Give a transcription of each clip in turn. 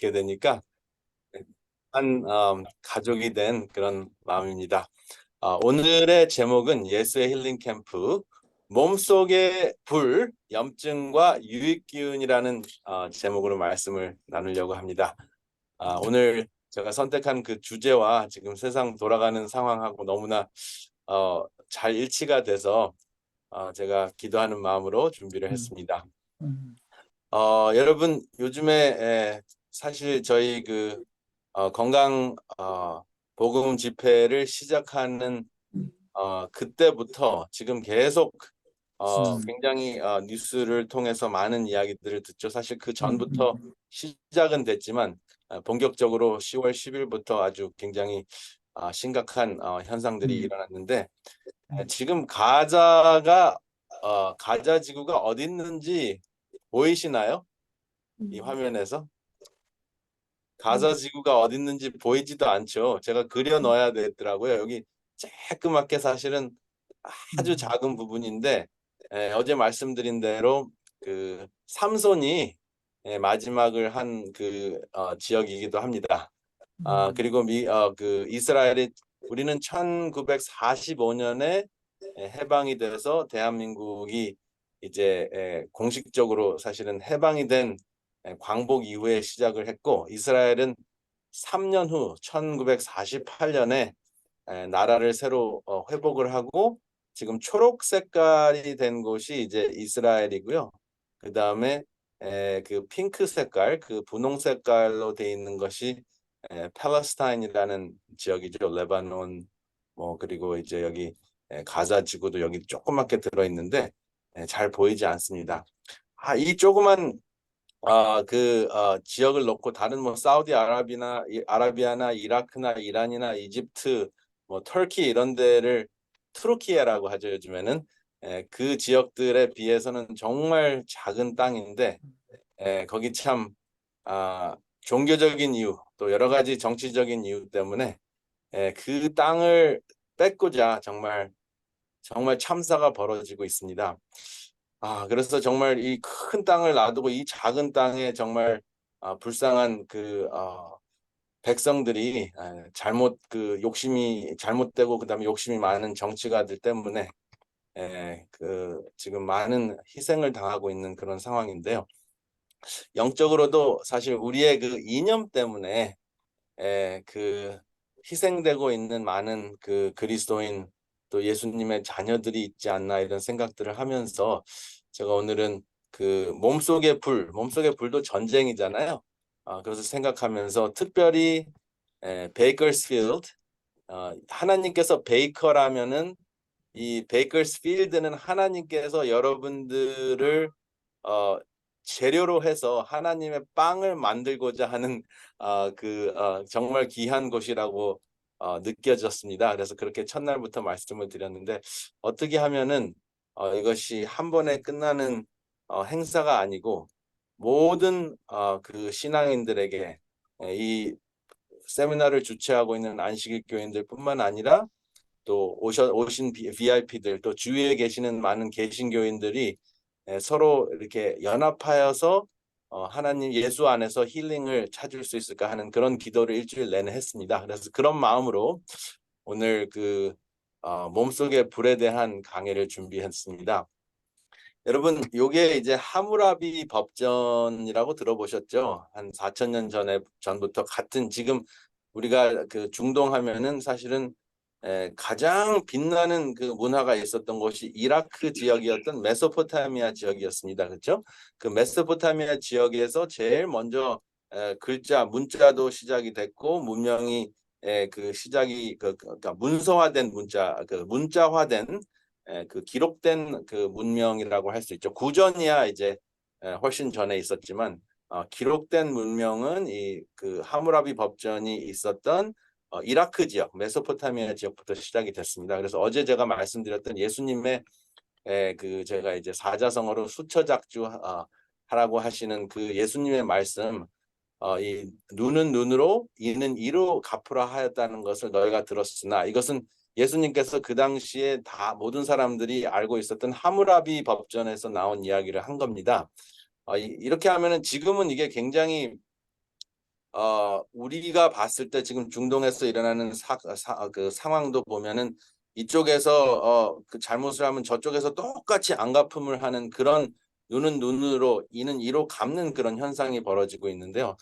듣게 되니까 한 가족이 된 그런 마음입니다. 오늘의 제목은 예수의 힐링 캠프 몸속의 불, 염증과 유익기운이라는 제목으로 말씀을 나누려고 합니다. 오늘 제가 선택한 그 주제와 지금 세상 돌아가는 상황하고 너무나 잘 일치가 돼서 제가 기도하는 마음으로 준비를 음, 했습니다. 음, 여러분 요즘에 사실 저희 건강 복음 집회를 시작하는 그때부터 지금 계속 음, 굉장히 뉴스를 통해서 많은 이야기들을 듣죠. 사실 그 음, 전부터 시작은 됐지만 본격적으로 10월 10일부터 아주 굉장히 심각한 현상들이 음, 일어났는데 음, 지금 가자 지구가 어디 있는지 보이시나요? 이 화면에서 가자 음, 지구가 어디 있는지 보이지도 않죠. 제가 그려 넣어야 되더라고요. 여기 쬐끄맣게 사실은 아주 음, 작은 부분인데 어제 말씀드린 대로 그 삼손이 마지막을 한 지역이기도 합니다. 음, 그리고 이스라엘이 우리는 1945년에 해방이 돼서 대한민국이 이제 공식적으로 사실은 해방이 된 광복 이후에 시작을 했고 이스라엘은 3년 후 1948년에 나라를 새로 회복을 하고 지금 초록 색깔이 된 곳이 이제 이스라엘이고요. 그 다음에 그 핑크 색깔, 그 분홍 색깔로 돼 있는 것이 팔레스타인이라는 지역이죠. 레바논 뭐 그리고 이제 여기 가자 지구도 여기 조그맣게 들어 있는데 잘 보이지 않습니다. 이 조그만 지역을 놓고 다른 뭐 아라비아나 이라크나 이란이나 이집트 뭐 터키 이런 데를 투르키예라고 하죠 요즘에는. 그 지역들에 비해서는 정말 작은 땅인데 거기 참 종교적인 이유 또 여러 가지 정치적인 이유 때문에 그 땅을 뺏고자 정말 정말 참사가 벌어지고 있습니다. 그래서 정말 이 큰 땅을 놔두고 이 작은 땅에 정말 불쌍한 백성들이 욕심이 잘못되고 그다음에 욕심이 많은 정치가들 때문에 지금 많은 희생을 당하고 있는 그런 상황인데요. 영적으로도 사실 우리의 그 이념 때문에 희생되고 있는 많은 그 그리스도인 또 예수님의 자녀들이 있지 않나 이런 생각들을 하면서 제가 오늘은 몸속의 불도 전쟁이잖아요. 그래서 생각하면서 특별히 베이커스필드 하나님께서 베이커라면은 이 베이커스필드는 하나님께서 여러분들을 어, 재료로 해서 하나님의 빵을 만들고자 하는 정말 귀한 곳이라고 느껴졌습니다. 그래서 그렇게 첫날부터 말씀을 드렸는데 어떻게 하면은 이것이 한 번에 끝나는 행사가 아니고 모든 그 신앙인들에게 이 세미나를 주최하고 있는 안식일 교인들뿐만 아니라 또 오신 VIP들 또 주위에 계시는 많은 개신교인들이 서로 이렇게 연합하여서 하나님 예수 안에서 힐링을 찾을 수 있을까 하는 그런 기도를 일주일 내내 했습니다. 그래서 그런 마음으로 오늘 몸속의 불에 대한 강의를 준비했습니다. 여러분, 요게 이제 하무라비 법전이라고 들어보셨죠? 한 4천 년 전부터 같은 지금 우리가 그 중동 하면은 사실은 가장 빛나는 그 문화가 있었던 곳이 이라크 지역이었던 메소포타미아 지역이었습니다. 그렇죠? 그 메소포타미아 지역에서 제일 먼저 문자도 시작이 됐고 문명이 그러니까 문서화된 문자화된 기록된 그 문명이라고 할 수 있죠. 구전이야 이제 훨씬 전에 있었지만 기록된 문명은 이 그 하무라비 법전이 있었던 이라크 지역, 메소포타미아 지역부터 시작이 됐습니다. 그래서 어제 제가 말씀드렸던 예수님의 제가 이제 사자성어로 수처작주 하라고 하시는 그 예수님의 말씀, 이 눈은 눈으로 이는 이로 갚으라 하였다는 것을 너희가 들었으나 이것은 예수님께서 그 당시에 다 모든 사람들이 알고 있었던 하무라비 법전에서 나온 이야기를 한 겁니다. 이렇게 하면은 지금은 이게 굉장히 우리가 봤을 때 지금 중동에서 일어나는 그 상황도 보면은 이쪽에서 그 잘못을 하면 저쪽에서 똑같이 안갚음을 하는 그런 눈은 눈으로 이는 이로 갚는 그런 현상이 벌어지고 있는데요.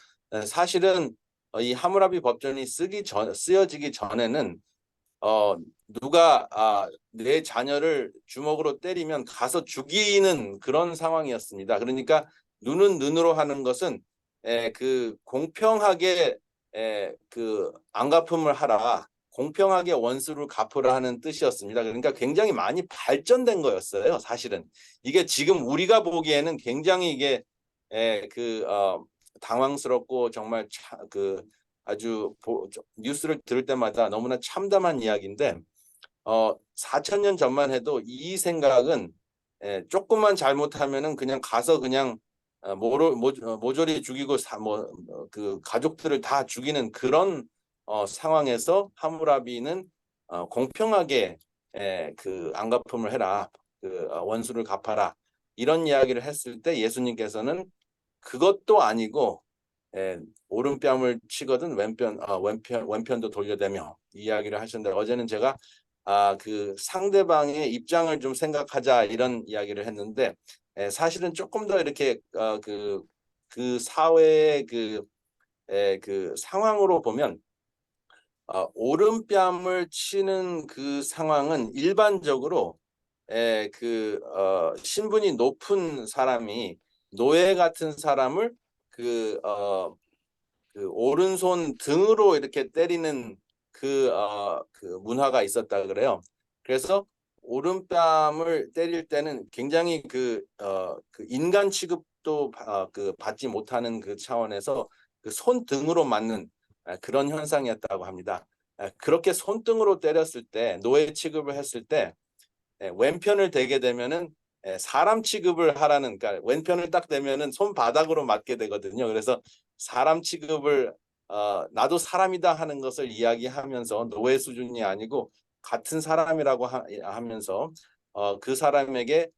사실은 이 하무라비 법전이 쓰여지기 전에는 누가 내 자녀를 주먹으로 때리면 가서 죽이는 그런 상황이었습니다. 그러니까 눈은 눈으로 하는 것은 그 공평하게 그 안갚음을 하라, 공평하게 원수를 갚으라 하는 뜻이었습니다. 그러니까 굉장히 많이 발전된 거였어요. 사실은 이게 지금 우리가 보기에는 굉장히 이게 그 당황스럽고 정말 그 아주 뉴스를 들을 때마다 너무나 참담한 이야기인데 4천 년 전만 해도 이 생각은 조금만 잘못하면은 그냥 가서 그냥 모조리 죽이고 그 가족들을 다 죽이는 그런 상황에서 하무라비는 공평하게 그 안갚음을 해라, 그 원수를 갚아라 이런 이야기를 했을 때 예수님께서는 그것도 아니고 오른뺨을 치거든 왼편도 돌려대며 이야기를 하셨는데 어제는 제가 그 상대방의 입장을 좀 생각하자 이런 이야기를 했는데 사실은 조금 더 이렇게 그 사회의 그 상황으로 보면 오른뺨을 치는 그 상황은 일반적으로 신분이 높은 사람이 노예 같은 사람을 그 오른손 등으로 이렇게 때리는 그 문화가 있었다 그래요. 그래서 오른뺨을 때릴 때는 굉장히 그 인간 취급도 그 받지 못하는 그 차원에서 그 손등으로 맞는 그런 현상이었다고 합니다. 그렇게 손등으로 때렸을 때 노예 취급을 했을 때 왼편을 대게 되면은 사람 취급을 하라는, 그러니까 왼편을 딱 대면은 손바닥으로 맞게 되거든요. 그래서 사람 취급을 나도 사람이다 하는 것을 이야기하면서 노예 수준이 아니고 같은 사람이라고 하면서 그 사람에게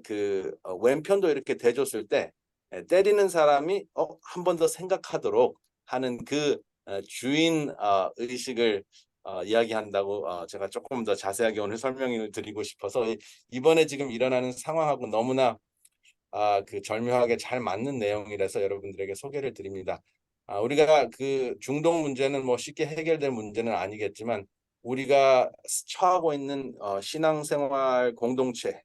그 왼편도 이렇게 대줬을 때 때리는 사람이 한 번 더 생각하도록 하는 그 주인 의식을 이야기한다고 제가 조금 더 자세하게 오늘 설명을 드리고 싶어서 이번에 지금 일어나는 상황하고 너무나 그 절묘하게 잘 맞는 내용이라서 여러분들에게 소개를 드립니다. 우리가 그 중동 문제는 뭐 쉽게 해결될 문제는 아니겠지만 우리가 처하고 있는 신앙생활 공동체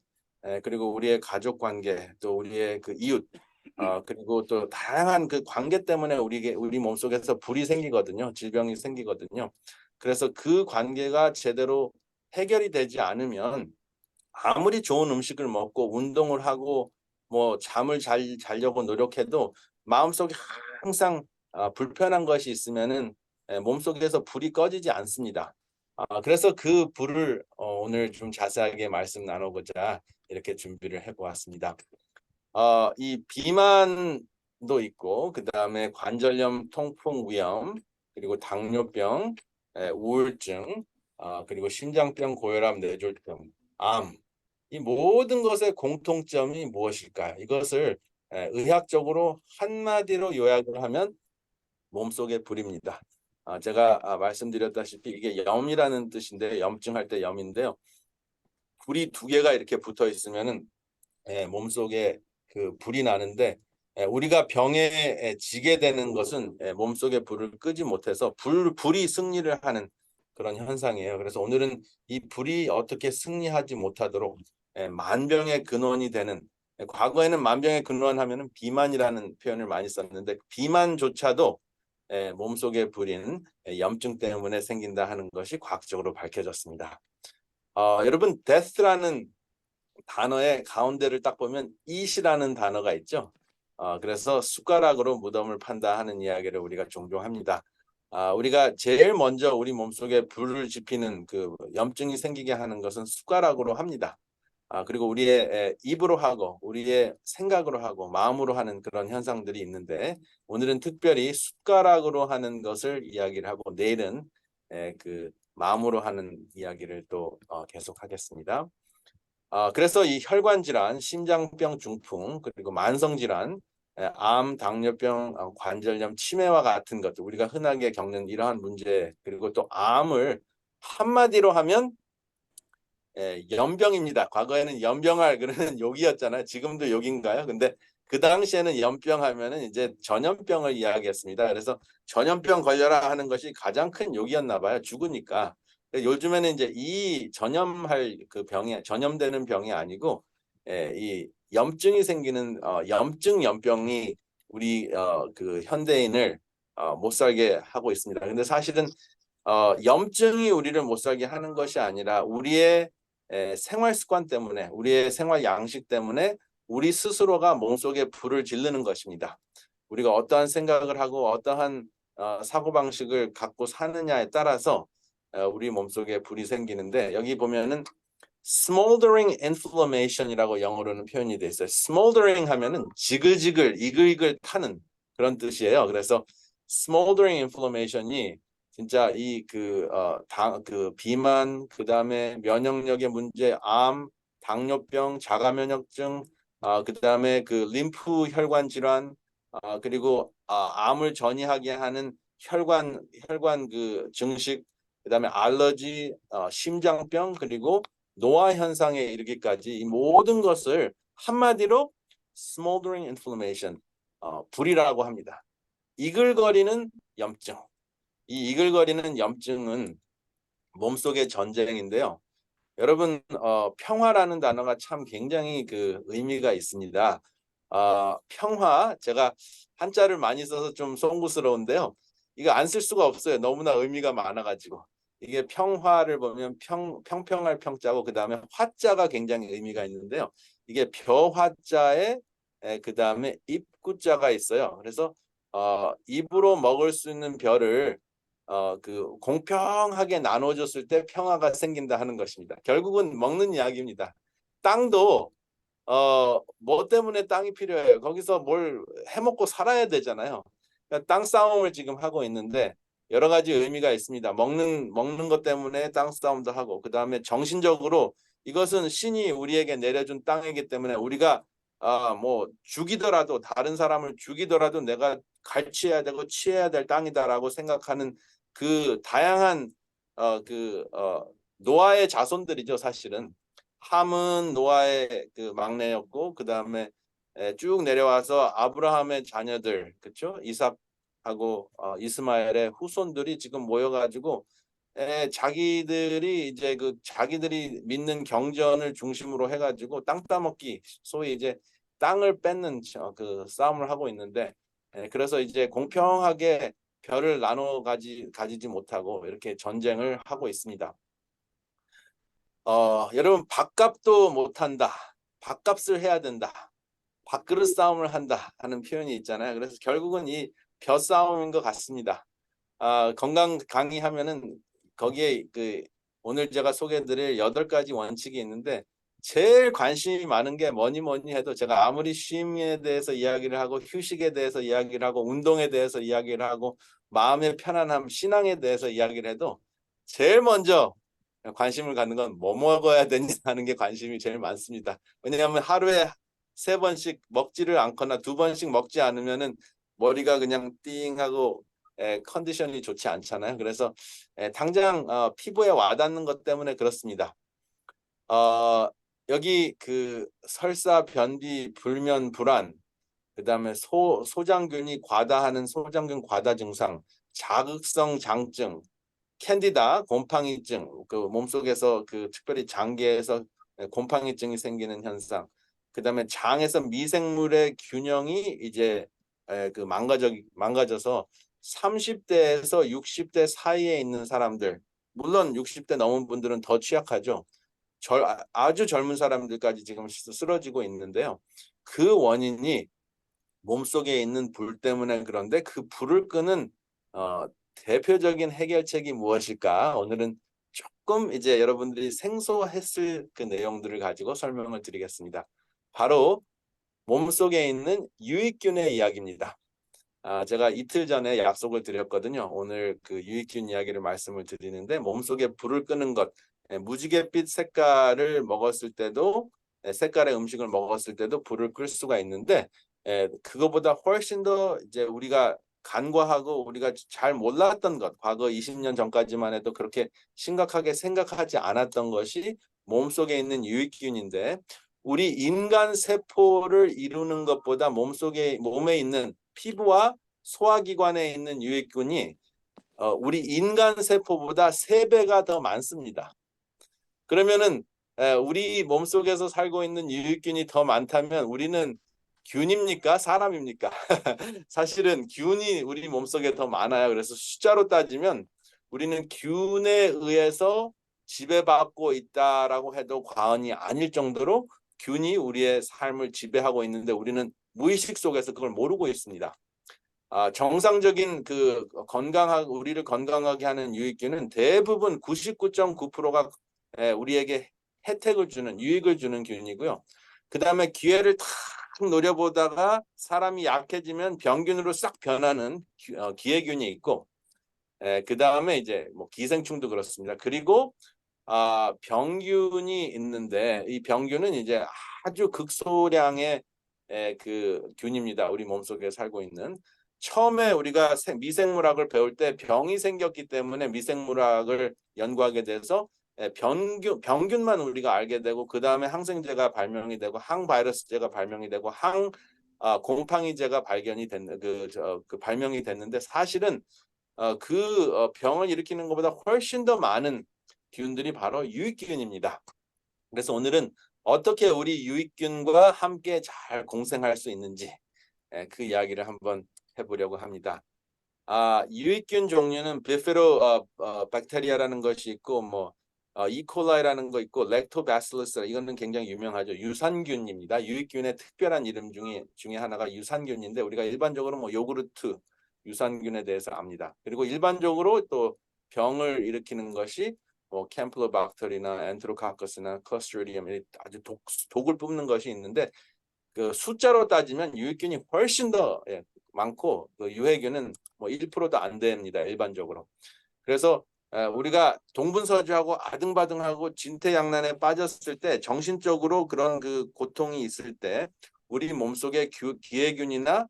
그리고 우리의 가족 관계 또 우리의 그 이웃 그리고 또 다양한 그 관계 때문에 우리 몸속에서 불이 생기거든요. 질병이 생기거든요. 그래서 그 관계가 제대로 해결이 되지 않으면 아무리 좋은 음식을 먹고 운동을 하고 뭐 잠을 자려고 노력해도 마음속에 항상 불편한 것이 있으면은 몸속에서 불이 꺼지지 않습니다. 그래서 그 불을 오늘 좀 자세하게 말씀 나누고자 이렇게 준비를 해보았습니다. 이 비만도 있고 그다음에 관절염, 통풍, 위염, 그리고 당뇨병, 우울증, 그리고 심장병, 고혈압, 뇌졸중, 암, 이 모든 것의 공통점이 무엇일까요? 이것을 의학적으로 한마디로 요약을 하면 몸속의 불입니다. 제가 말씀드렸다시피 이게 염이라는 뜻인데 염증할 때 염인데요. 불이 두 개가 이렇게 붙어 있으면은 몸속에 그 불이 나는데 우리가 병에 지게 되는 것은 몸속에 불을 끄지 못해서 불이 승리를 하는 그런 현상이에요. 그래서 오늘은 이 불이 어떻게 승리하지 못하도록 만병의 근원이 되는 과거에는 만병의 근원 하면은 비만이라는 표현을 많이 썼는데 비만조차도 몸속의 불인 염증 때문에 생긴다 하는 것이 과학적으로 밝혀졌습니다. 여러분 death라는 단어의 가운데를 딱 보면 it이라는 단어가 있죠. 그래서 숟가락으로 무덤을 판다 하는 이야기를 우리가 종종 합니다. 우리가 제일 먼저 우리 몸속에 불을 지피는 그 염증이 생기게 하는 것은 숟가락으로 합니다. 그리고 우리의 입으로 하고 우리의 생각으로 하고 마음으로 하는 그런 현상들이 있는데 오늘은 특별히 숟가락으로 하는 것을 이야기를 하고 내일은 그 마음으로 하는 이야기를 또 계속하겠습니다. 그래서 이 혈관 질환, 심장병 중풍, 그리고 만성 질환, 암, 당뇨병, 관절염, 치매와 같은 것들, 우리가 흔하게 겪는 이러한 문제, 그리고 또 암을 한마디로 하면 연병입니다. 과거에는 연병할 그러는 욕이었잖아요. 지금도 욕인가요? 근데 그 당시에는 연병 하면은 이제 전염병을 이야기했습니다. 그래서 전염병 걸려라 하는 것이 가장 큰 욕이었나 봐요. 죽으니까. 요즘에는 이제 이 전염할 그 병이 전염되는 병이 아니고 이 염증이 생기는 염증 연병이 우리 그 현대인을 못 살게 하고 있습니다. 근데 사실은 염증이 우리를 못 살게 하는 것이 아니라 우리의 생활 습관 때문에, 우리의 생활 양식 때문에 우리 스스로가 몸속에 불을 지르는 것입니다. 우리가 어떠한 생각을 하고 어떠한 사고방식을 갖고 사느냐에 따라서 우리 몸속에 불이 생기는데, 여기 보면은 smoldering inflammation이라고 영어로는 표현이 돼 있어요. smoldering 하면은 지글지글 이글이글 타는 그런 뜻이에요. 그래서 smoldering inflammation이 진짜 이 그 비만, 그다음에 면역력의 문제, 암, 당뇨병, 자가면역증, 그다음에 그 림프 혈관 질환, 그리고 암을 전이하게 하는 혈관 그 증식, 그다음에 알러지, 심장병, 그리고 노화 현상에 이르기까지 이 모든 것을 한마디로 smoldering inflammation, 불이라고 합니다. 이글거리는 염증. 이 이글거리는 염증은 몸속의 전쟁인데요. 여러분, 평화라는 단어가 참 굉장히 그 의미가 있습니다. 평화, 제가 한자를 많이 써서 좀 송구스러운데요. 이거 안 쓸 수가 없어요. 너무나 의미가 많아가지고. 이게 평화를 보면 평평할 평자고, 그 다음에 화자가 굉장히 의미가 있는데요. 이게 벼화자에 그 다음에 입구자가 있어요. 그래서 입으로 먹을 수 있는 벼를 그 공평하게 나눠줬을 때 평화가 생긴다 하는 것입니다. 결국은 먹는 이야기입니다. 땅도 뭐 때문에 땅이 필요해요? 거기서 뭘 해먹고 살아야 되잖아요. 그러니까 땅 싸움을 지금 하고 있는데 여러 가지 의미가 있습니다. 먹는 것 때문에 땅 싸움도 하고, 그 다음에 정신적으로 이것은 신이 우리에게 내려준 땅이기 때문에 우리가 뭐 죽이더라도, 다른 사람을 죽이더라도 내가 갈취해야 되고 취해야 될 땅이다라고 생각하는 그 다양한 노아의 자손들이죠. 사실은 함은 노아의 그 막내였고, 그 다음에 쭉 내려와서 아브라함의 자녀들, 그렇죠? 이삭하고 이스마엘의 후손들이 지금 모여가지고 자기들이 이제 그 자기들이 믿는 경전을 중심으로 해가지고 땅 따먹기, 소위 이제 땅을 뺏는 그 싸움을 하고 있는데, 그래서 이제 공평하게 별을 나눠 가지지 못하고 이렇게 전쟁을 하고 있습니다. 여러분, 밥값도 못한다, 밥값을 해야 된다, 밥그릇 싸움을 한다 하는 표현이 있잖아요. 그래서 결국은 이 벼 싸움인 것 같습니다. 건강 강의하면은 거기에 그 오늘 제가 소개해드릴 8가지 원칙이 있는데, 제일 관심이 많은 게 뭐니 해도, 제가 아무리 쉼에 대해서 이야기를 하고 휴식에 대해서 이야기를 하고 운동에 대해서 이야기를 하고 마음의 편안함, 신앙에 대해서 이야기를 해도 제일 먼저 관심을 갖는 건 뭐 먹어야 되냐 하는 게 관심이 제일 많습니다. 왜냐하면 하루에 3번씩 먹지를 않거나 2번씩 먹지 않으면은 머리가 그냥 띵하고 컨디션이 좋지 않잖아요. 그래서 당장 피부에 와닿는 것 때문에 그렇습니다. 여기 그 설사, 변비, 불면, 불안, 그다음에 소장균이 과다하는 소장균 과다 증상, 자극성 장증, 캔디다, 곰팡이증, 그 몸속에서 그 특별히 장계에서 곰팡이증이 생기는 현상, 그다음에 장에서 미생물의 균형이 이제 그 망가져서 30대에서 60대 사이에 있는 사람들, 물론 60대 넘은 분들은 더 취약하죠. 아주 젊은 사람들까지 지금 쓰러지고 있는데요. 그 원인이 몸속에 있는 불 때문에 그런데, 그 불을 끄는 대표적인 해결책이 무엇일까? 오늘은 조금 이제 여러분들이 생소했을 그 내용들을 가지고 설명을 드리겠습니다. 바로 몸속에 있는 유익균의 이야기입니다. 제가 이틀 전에 약속을 드렸거든요. 오늘 그 유익균 이야기를 말씀을 드리는데, 몸속에 불을 끄는 것, 무지갯빛 색깔을 먹었을 때도, 색깔의 음식을 먹었을 때도 불을 끌 수가 있는데, 그거보다 훨씬 더 이제 우리가 간과하고 우리가 잘 몰랐던 것, 과거 20년 전까지만 해도 그렇게 심각하게 생각하지 않았던 것이 몸속에 있는 유익균인데, 우리 인간 세포를 이루는 것보다 몸에 있는 피부와 소화기관에 있는 유익균이 우리 인간 세포보다 3배가 더 많습니다. 그러면은 우리 몸속에서 살고 있는 유익균이 더 많다면 우리는 균입니까? 사람입니까? 사실은 균이 우리 몸속에 더 많아요. 그래서 숫자로 따지면 우리는 균에 의해서 지배받고 있다라고 해도 과언이 아닐 정도로 균이 우리의 삶을 지배하고 있는데 우리는 무의식 속에서 그걸 모르고 있습니다. 정상적인 우리를 건강하게 하는 유익균은 대부분 99.9%가 우리에게 혜택을 주는, 유익을 주는 균이고요. 그 다음에 기회를 탁 노려보다가 사람이 약해지면 병균으로 싹 변하는 기회균이 있고, 그 다음에 이제 뭐 기생충도 그렇습니다. 그리고 병균이 있는데 이 병균은 이제 아주 극소량의 그 균입니다. 우리 몸속에 살고 있는. 처음에 우리가 미생물학을 배울 때 병이 생겼기 때문에 미생물학을 연구하게 돼서 병균만 우리가 알게 되고, 그 다음에 항생제가 발명이 되고 항바이러스제가 발명이 되고 곰팡이제가 발명이 됐는데, 사실은 병을 일으키는 것보다 훨씬 더 많은 균들이 바로 유익균입니다. 그래서 오늘은 어떻게 우리 유익균과 함께 잘 공생할 수 있는지 그 이야기를 한번 해보려고 합니다. 유익균 종류는 비피로 박테리아라는 것이 있고, 뭐 이콜라이라는 거 있고, 렉토바실러스, 이거는 굉장히 유명하죠. 유산균입니다. 유익균의 특별한 이름 중에 하나가 유산균인데, 우리가 일반적으로 뭐 요구르트 유산균에 대해서 압니다. 그리고 일반적으로 또 병을 일으키는 것이 뭐 캠플로박터리나 엔테로코커스나 클러스트리디움, 아주 독을 뿜는 것이 있는데, 그 숫자로 따지면 유익균이 훨씬 더 많고, 그 유해균은 뭐 1%도 안 됩니다, 일반적으로. 그래서 우리가 동분서주하고 아등바등하고 진퇴양난에 빠졌을 때, 정신적으로 그런 그 고통이 있을 때 우리 몸속에 기해균이나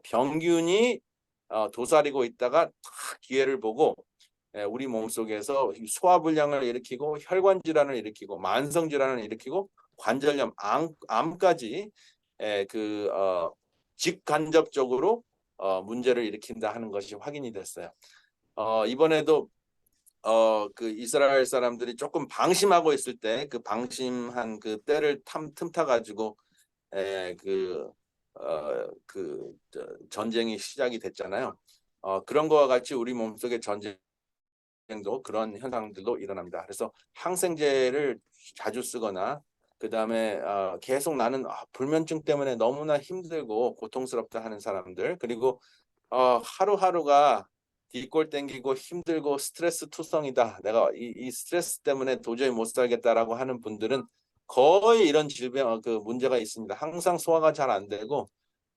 병균이 도사리고 있다가 탁 기회를 보고 우리 몸속에서 소화불량을 일으키고 혈관 질환을 일으키고 만성 질환을 일으키고 관절염, 암까지 직간접적으로 문제를 일으킨다 하는 것이 확인이 됐어요. 이번에도 그 이스라엘 사람들이 조금 방심하고 있을 때 그 방심한 그 때를 틈타 가지고 전쟁이 시작이 됐잖아요. 그런 거와 같이 우리 몸속의 전쟁도 그런 현상들도 일어납니다. 그래서 항생제를 자주 쓰거나, 그 다음에 계속 나는 불면증 때문에 너무나 힘들고 고통스럽다 하는 사람들, 그리고 하루하루가 뒷골 땡기고 힘들고 스트레스 투성이다, 내가 이 스트레스 때문에 도저히 못 살겠다라고 하는 분들은 거의 이런 질병 문제가 있습니다. 항상 소화가 잘 안 되고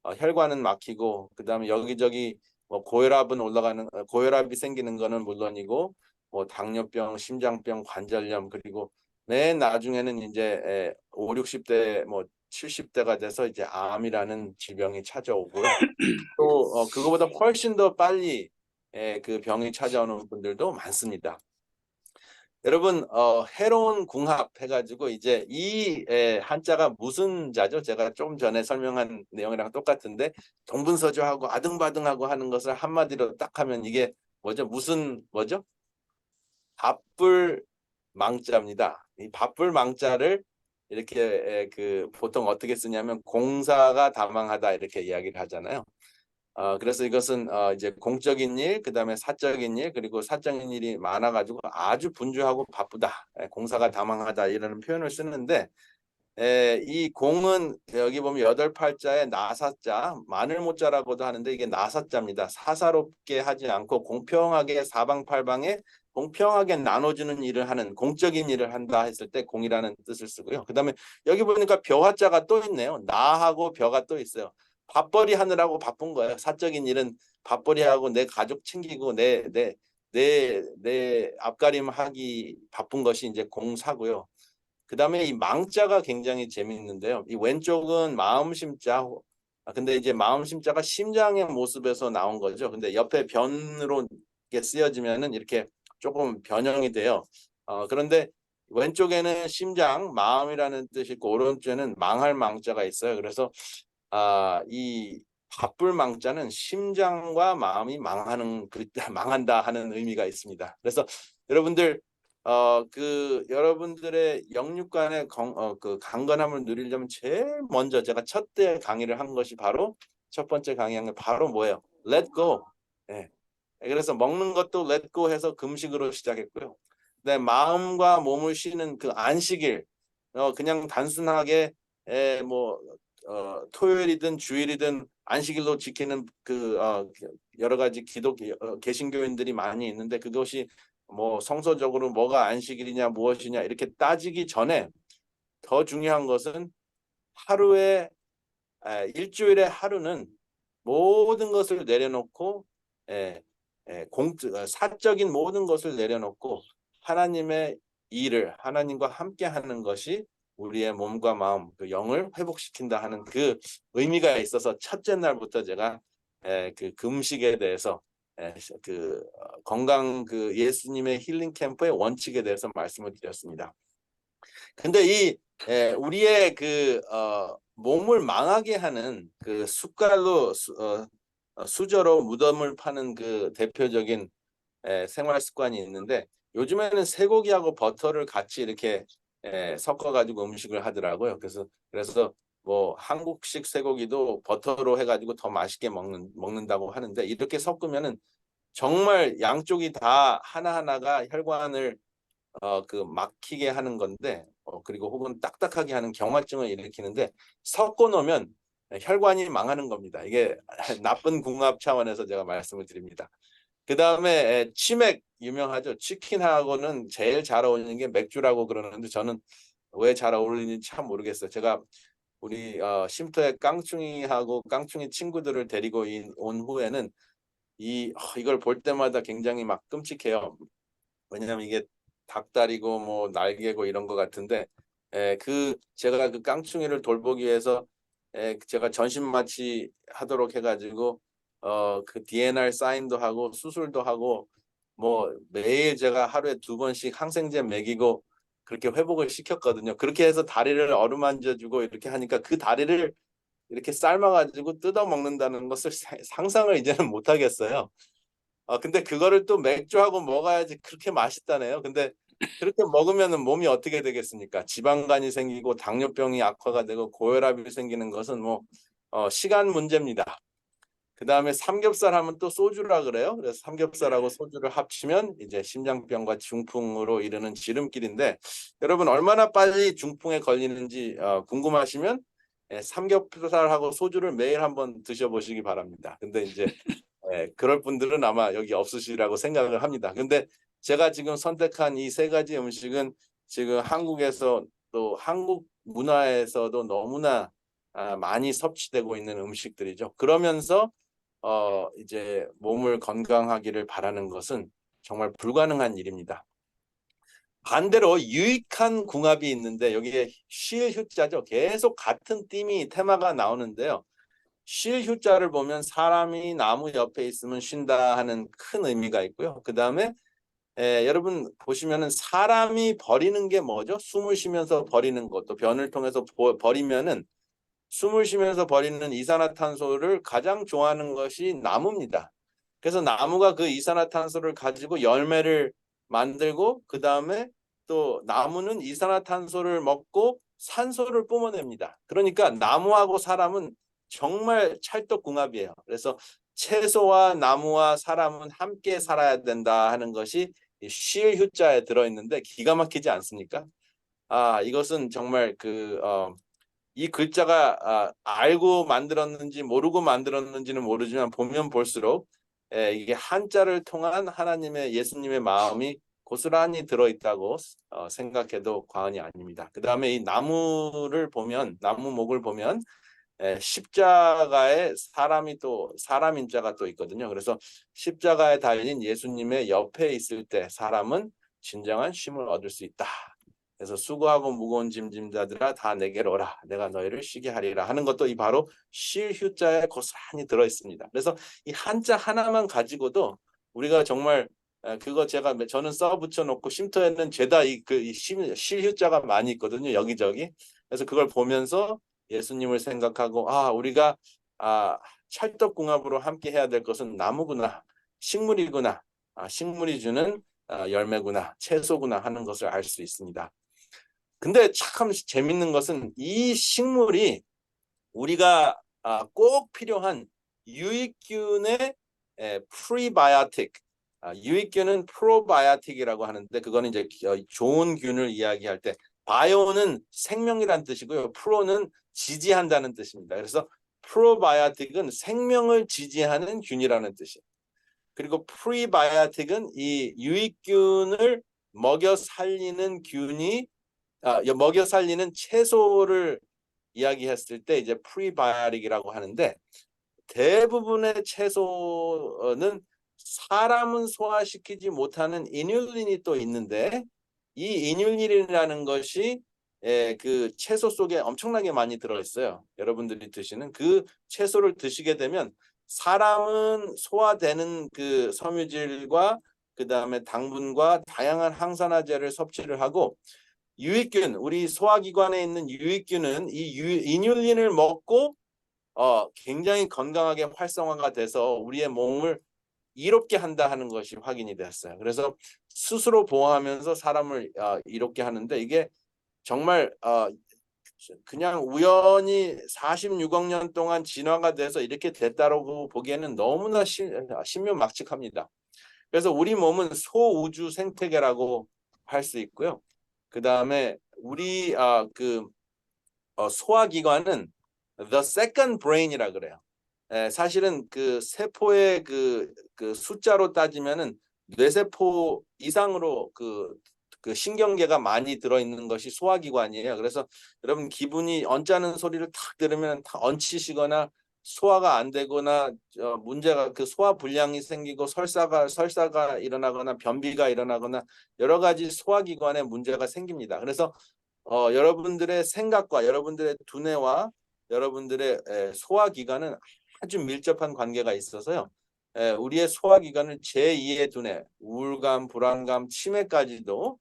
혈관은 막히고, 그 다음에 여기저기 뭐 고혈압이 생기는 거는 물론이고, 뭐 당뇨병, 심장병, 관절염, 그리고 맨 나중에는 이제 5, 60대 뭐 70대가 돼서 이제 암이라는 질병이 찾아오고요. 또 그거보다 훨씬 더 빨리 그 병이 찾아오는 분들도 많습니다. 여러분, 해로운 궁합 해가지고 이제 이 한자가 무슨 자죠? 제가 좀 전에 설명한 내용이랑 똑같은데, 동분서주하고 아등바등하고 하는 것을 한마디로 딱 하면 이게 뭐죠? 밥불망자입니다. 이 밥불망자를 이렇게 보통 어떻게 쓰냐면 공사가 다망하다 이렇게 이야기를 하잖아요. 그래서 이것은 이제 공적인 일, 그 다음에 사적인 일, 그리고 사적인 일이 많아가지고 아주 분주하고 바쁘다, 공사가 다망하다 이라는 표현을 쓰는데, 이 공은 여기 보면 8팔자에 나사자, 마늘모자라고도 하는데 이게 나사자입니다. 사사롭게 하지 않고 공평하게 사방팔방에 공평하게 나눠주는 일을 하는, 공적인 일을 한다 했을 때 공이라는 뜻을 쓰고요. 그 다음에 여기 보니까 벼화자가 또 있네요. 나하고 벼가 또 있어요. 밥벌이 하느라고 바쁜 거예요. 사적인 일은 밥벌이하고 내 가족 챙기고 내 앞가림 하기 바쁜 것이 이제 공사고요. 그 다음에 이 망자가 굉장히 재밌는데요. 이 왼쪽은 마음심자, 근데 이제 마음 심자가 심장의 모습에서 나온 거죠. 근데 옆에 변으로 이렇게 쓰여지면은 이렇게 조금 변형이 돼요. 그런데 왼쪽에는 심장, 마음이라는 뜻이 있고 오른쪽에는 망할 망자가 있어요. 그래서 이 바쁠 망자는 심장과 마음이 망하는 망한다 하는 의미가 있습니다. 그래서 여러분들 여러분들의 영육간의 그 강건함을 누리려면 제일 먼저 제가 첫 대 강의를 한 것이 바로 첫 번째 강의한 게 바로 뭐예요? Let go. 예. 그래서 먹는 것도 let go 해서 금식으로 시작했고요. 네, 마음과 몸을 쉬는 그 안식일, 그냥 단순하게 뭐 토요일이든 주일이든 안식일로 지키는 여러 가지 개신교인들이 많이 있는데 그것이 뭐 성서적으로 뭐가 안식일이냐 무엇이냐 이렇게 따지기 전에 더 중요한 것은 하루에 일주일에 하루는 모든 것을 내려놓고 사적인 모든 것을 내려놓고 하나님의 일을 하나님과 함께 하는 것이 우리의 몸과 마음, 그 영을 회복시킨다 하는 그 의미가 있어서 첫째 날부터 제가 그 금식에 대해서 건강 예수님의 힐링 캠프의 원칙에 대해서 말씀을 드렸습니다. 근데 우리의 몸을 망하게 하는 그 숟갈로 수저로 무덤을 파는 그 대표적인 생활 습관이 있는데 요즘에는 쇠고기하고 버터를 같이 이렇게 섞어 가지고 음식을 하더라고요. 그래서 뭐 한국식 쇠고기도 버터로 해가지고 더 맛있게 먹는다고 하는데 이렇게 섞으면은 정말 양쪽이 다 하나하나가 혈관을 막히게 하는 건데 그리고 혹은 딱딱하게 하는 경화증을 일으키는데 섞어 놓으면 혈관이 망하는 겁니다. 이게 나쁜 궁합 차원에서 제가 말씀을 드립니다. 그 다음에 치맥 유명하죠. 치킨하고는 제일 잘 어울리는 게 맥주라고 그러는데 저는 왜 잘 어울리는지 참 모르겠어요. 제가 우리 쉼터에 깡충이하고 깡충이 친구들을 데리고 온 후에는 이걸 볼 때마다 굉장히 막 끔찍해요. 왜냐하면 이게 닭다리고 뭐 날개고 이런 것 같은데 제가 그 깡충이를 돌보기 위해서 제가 전신마취 하도록 해가지고 그 DNR 사인도 하고 수술도 하고 뭐 매일 제가 하루에 2번씩 항생제 먹이고 그렇게 회복을 시켰거든요. 그렇게 해서 다리를 어루만져주고 이렇게 하니까 그 다리를 이렇게 삶아가지고 뜯어 먹는다는 것을 상상을 이제는 못 하겠어요. 근데 그거를 또 맥주하고 먹어야지 그렇게 맛있다네요. 근데 그렇게 먹으면은 몸이 어떻게 되겠습니까? 지방간이 생기고 당뇨병이 악화가 되고 고혈압이 생기는 것은 뭐 시간 문제입니다. 그다음에 삼겹살 하면 또 소주라 그래요. 그래서 삼겹살하고 소주를 합치면 이제 심장병과 중풍으로 이르는 지름길인데 여러분 얼마나 빨리 중풍에 걸리는지 궁금하시면 삼겹살하고 소주를 매일 한번 드셔보시기 바랍니다. 근데 이제 그럴 분들은 아마 여기 없으시라고 생각을 합니다. 근데 제가 지금 선택한 이 세 가지 음식은 지금 한국에서 또 한국 문화에서도 너무나 많이 섭취되고 있는 음식들이죠. 그러면서 이제 몸을 건강하기를 바라는 것은 정말 불가능한 일입니다. 반대로 유익한 궁합이 있는데 여기에 쉴 휴자죠. 계속 같은 테마가 나오는데요. 쉴 휴자를 보면 사람이 나무 옆에 있으면 쉰다 하는 큰 의미가 있고요. 그 다음에 여러분 보시면은 사람이 버리는 게 뭐죠? 숨을 쉬면서 버리는 것도 변을 통해서 버리면은 숨을 쉬면서 버리는 이산화탄소를 가장 좋아하는 것이 나무입니다. 그래서 나무가 그 이산화탄소를 가지고 열매를 만들고 그 다음에 또 나무는 이산화탄소를 먹고 산소를 뿜어냅니다. 그러니까 나무하고 사람은 정말 찰떡궁합이에요. 그래서 채소와 나무와 사람은 함께 살아야 된다 하는 것이 쉴 휴자에 들어있는데 기가 막히지 않습니까? 이것은 정말 이 글자가 알고 만들었는지 모르고 만들었는지는 모르지만 보면 볼수록 이게 한자를 통한 하나님의 예수님의 마음이 고스란히 들어있다고 생각해도 과언이 아닙니다. 그 다음에 이 나무목을 보면 십자가에 사람 인자가 또 있거든요. 그래서 십자가에 달린 예수님의 옆에 있을 때 사람은 진정한 쉼을 얻을 수 있다. 그래서 수고하고 무거운 짐진 자들아 다 내게로 오라. 내가 너희를 쉬게 하리라 하는 것도 이 바로 쉴 휴자에 고스란히 들어 있습니다. 그래서 이 한자 하나만 가지고도 우리가 정말 그거 저는 써 붙여 놓고 쉼터에는 죄다 쉴 휴자가 많이 있거든요. 여기저기. 그래서 그걸 보면서 예수님을 생각하고 우리가 찰떡궁합으로 함께 해야 될 것은 나무구나. 식물이구나. 식물이 주는 열매구나. 채소구나 하는 것을 알 수 있습니다. 근데 참 재밌는 것은 이 식물이 우리가 꼭 필요한 유익균의 프리바이오틱, 유익균은 프로바이오틱이라고 하는데 그거는 이제 좋은 균을 이야기할 때 바이오는 생명이란 뜻이고요. 프로는 지지한다는 뜻입니다. 그래서 프로바이오틱은 생명을 지지하는 균이라는 뜻이에요. 그리고 프리바이오틱은 이 유익균을 먹여 살리는 균이 먹여 살리는 채소를 이야기했을 때 이제 프리바이오틱이라고 하는데 대부분의 채소는 사람은 소화시키지 못하는 이뉼린이 또 있는데 이 이뉼린이라는 것이 그 채소 속에 엄청나게 많이 들어있어요. 여러분들이 드시는 그 채소를 드시게 되면 사람은 소화되는 그 섬유질과 그 다음에 당분과 다양한 항산화제를 섭취를 하고 유익균, 우리 소화기관에 있는 유익균은 이 이뉼린을 먹고 굉장히 건강하게 활성화가 돼서 우리의 몸을 이롭게 한다 하는 것이 확인이 됐어요. 그래서 스스로 보호하면서 사람을 이롭게 하는데 이게 정말 그냥 우연히 46억 년 동안 진화가 돼서 이렇게 됐다고 보기에는 너무나 신묘막측합니다. 그래서 우리 몸은 소우주 생태계라고 할 수 있고요. 그 다음에 우리 소화기관은 the second brain이라 그래요. 사실은 그 세포의 그 숫자로 따지면은 뇌세포 이상으로 그 신경계가 많이 들어있는 것이 소화기관이에요. 그래서 여러분 기분이 언짢은 소리를 탁 들으면 탁 얹히시거나 소화가 안 되거나 문제가 그 소화 불량이 생기고 설사가 일어나거나 변비가 일어나거나 여러 가지 소화기관에 문제가 생깁니다. 그래서 여러분들의 생각과 여러분들의 두뇌와 여러분들의 소화기관은 아주 밀접한 관계가 있어서요. 우리의 소화기관을 제2의 두뇌, 우울감, 불안감, 치매까지도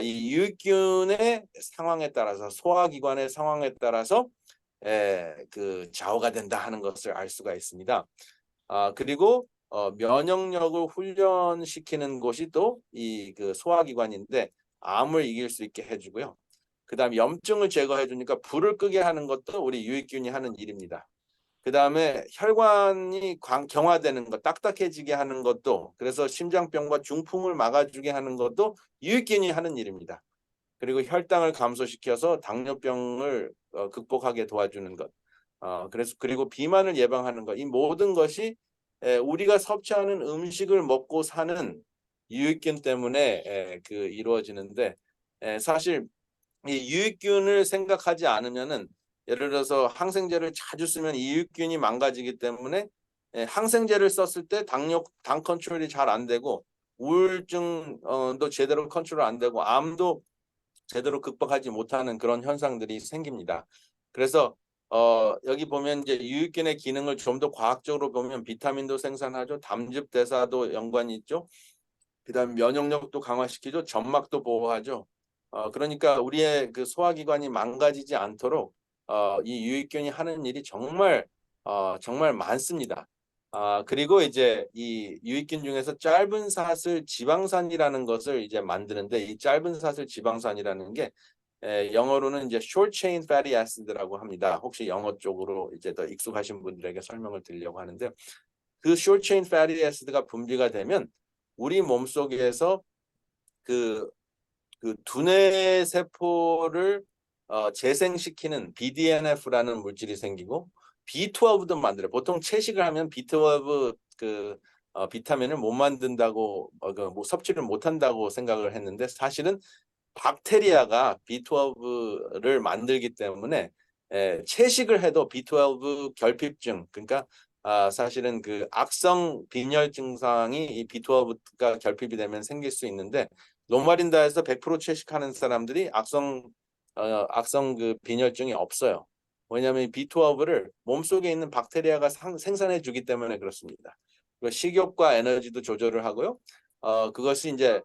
이 유익균의 상황에 따라서 소화기관의 상황에 따라서 그 좌우가 된다 하는 것을 알 수가 있습니다. 그리고 면역력을 훈련시키는 곳이 또 이 그 소화기관인데 암을 이길 수 있게 해주고요. 그다음에 염증을 제거해 주니까 불을 끄게 하는 것도 우리 유익균이 하는 일입니다. 그다음에 혈관이 경화되는 것, 딱딱해지게 하는 것도 그래서 심장병과 중풍을 막아주게 하는 것도 유익균이 하는 일입니다. 그리고 혈당을 감소시켜서 당뇨병을 극복하게 도와주는 것. 그리고 비만을 예방하는 것. 이 모든 것이 우리가 섭취하는 음식을 먹고 사는 유익균 때문에 이루어지는데 사실 이 유익균을 생각하지 않으면은 예를 들어서 항생제를 자주 쓰면 이 유익균이 망가지기 때문에 항생제를 썼을 때 당 컨트롤이 잘 안 되고 우울증도 제대로 컨트롤 안 되고 암도 제대로 극복하지 못하는 그런 현상들이 생깁니다. 그래서 여기 보면 이제 유익균의 기능을 좀 더 과학적으로 보면 비타민도 생산하죠, 담즙 대사도 연관이 있죠. 그다음 면역력도 강화시키죠, 점막도 보호하죠. 그러니까 우리의 그 소화기관이 망가지지 않도록 이 유익균이 하는 일이 정말 많습니다. 그리고 이제 이 유익균 중에서 짧은 사슬 지방산이라는 것을 이제 만드는데 이 짧은 사슬 지방산이라는 게 영어로는 이제 short chain fatty acid라고 합니다. 혹시 영어 쪽으로 이제 더 익숙하신 분들에게 설명을 드리려고 하는데 그 short chain fatty acid가 분비가 되면 우리 몸속에서 그 두뇌 세포를 재생시키는 BDNF라는 물질이 생기고 B12도 만들어요. 보통 채식을 하면 B12 비타민을 못 만든다고 뭐 섭취를 못 한다고 생각을 했는데 사실은 박테리아가 B12를 만들기 때문에 채식을 해도 B12 결핍증 그러니까 사실은 그 악성 빈혈 증상이 이 B12가 결핍이 되면 생길 수 있는데 로마린다에서 100% 채식하는 사람들이 악성 그 빈혈증이 없어요. 왜냐하면 B12를 몸속에 있는 박테리아가 생산해 주기 때문에 그렇습니다. 식욕과 에너지도 조절을 하고요. 그것이 이제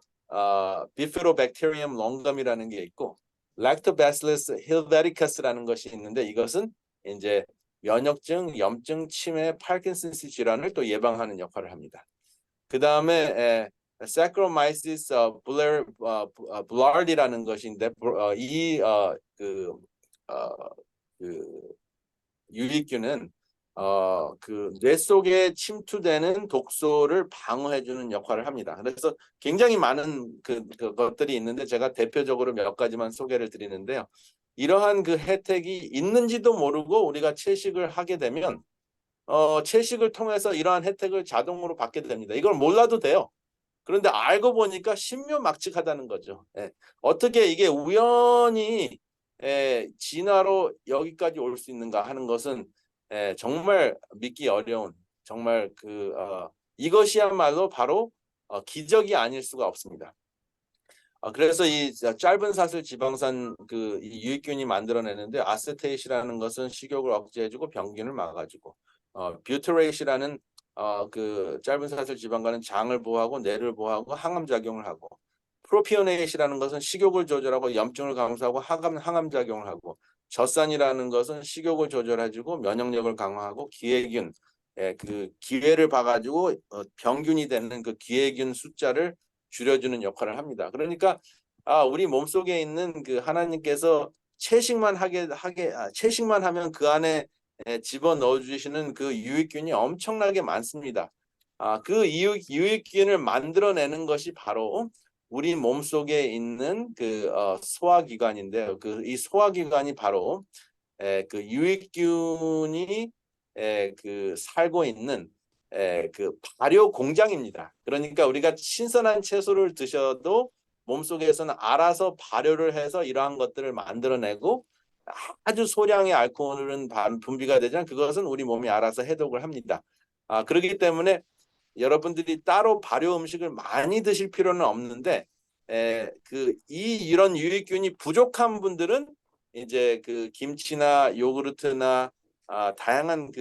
비피로백테리움 롱덤이라는 게 있고 락토바실러스 힐베리커스라는 것이 있는데 이것은 이제 면역증, 염증, 치매, 파킨슨스 질환을 또 예방하는 역할을 합니다. 그 다음에 사크로마이시스 블라르디라는 것인데 그 유익균은 그 뇌 속에 침투되는 독소를 방어해주는 역할을 합니다. 그래서 굉장히 많은 그것들이 있는데 제가 대표적으로 몇 가지만 소개를 드리는데요. 이러한 그 혜택이 있는지도 모르고 우리가 채식을 하게 되면 채식을 통해서 이러한 혜택을 자동으로 받게 됩니다. 이걸 몰라도 돼요. 그런데 알고 보니까 신묘막측하다는 거죠. 예. 어떻게 이게 우연히 진화로 여기까지 올 수 있는가 하는 것은 정말 믿기 어려운 정말 이것이야말로 바로 기적이 아닐 수가 없습니다. 그래서 이 짧은 사슬 지방산 이 유익균이 만들어내는데 아세테이시라는 것은 식욕을 억제해주고 병균을 막아주고 뷰트레이시라는 그 짧은 사슬 지방간은 장을 보호하고 뇌를 보호하고 항암 작용을 하고 프로피오네이시라는 것은 식욕을 조절하고 염증을 감소하고 항암 작용을 하고 젖산이라는 것은 식욕을 조절해주고 면역력을 강화하고 기회균 그 기회를 봐가지고 병균이 되는 그 기회균 숫자를 줄여주는 역할을 합니다. 그러니까 우리 몸속에 있는 그 하나님께서 채식만 하면 그 안에 집어 넣어 주시는 그 유익균이 엄청나게 많습니다. 그 유익균을 만들어내는 것이 바로 우리 몸속에 있는 그 소화기관인데요. 이 소화기관이 바로 그 유익균이 그 살고 있는 그 발효 공장입니다. 그러니까 우리가 신선한 채소를 드셔도 몸속에서는 알아서 발효를 해서 이러한 것들을 만들어내고 아주 소량의 알코올은 분비가 되지만 그것은 우리 몸이 알아서 해독을 합니다. 그렇기 때문에 여러분들이 따로 발효 음식을 많이 드실 필요는 없는데 이런 유익균이 부족한 분들은 이제 그 김치나 요구르트나 다양한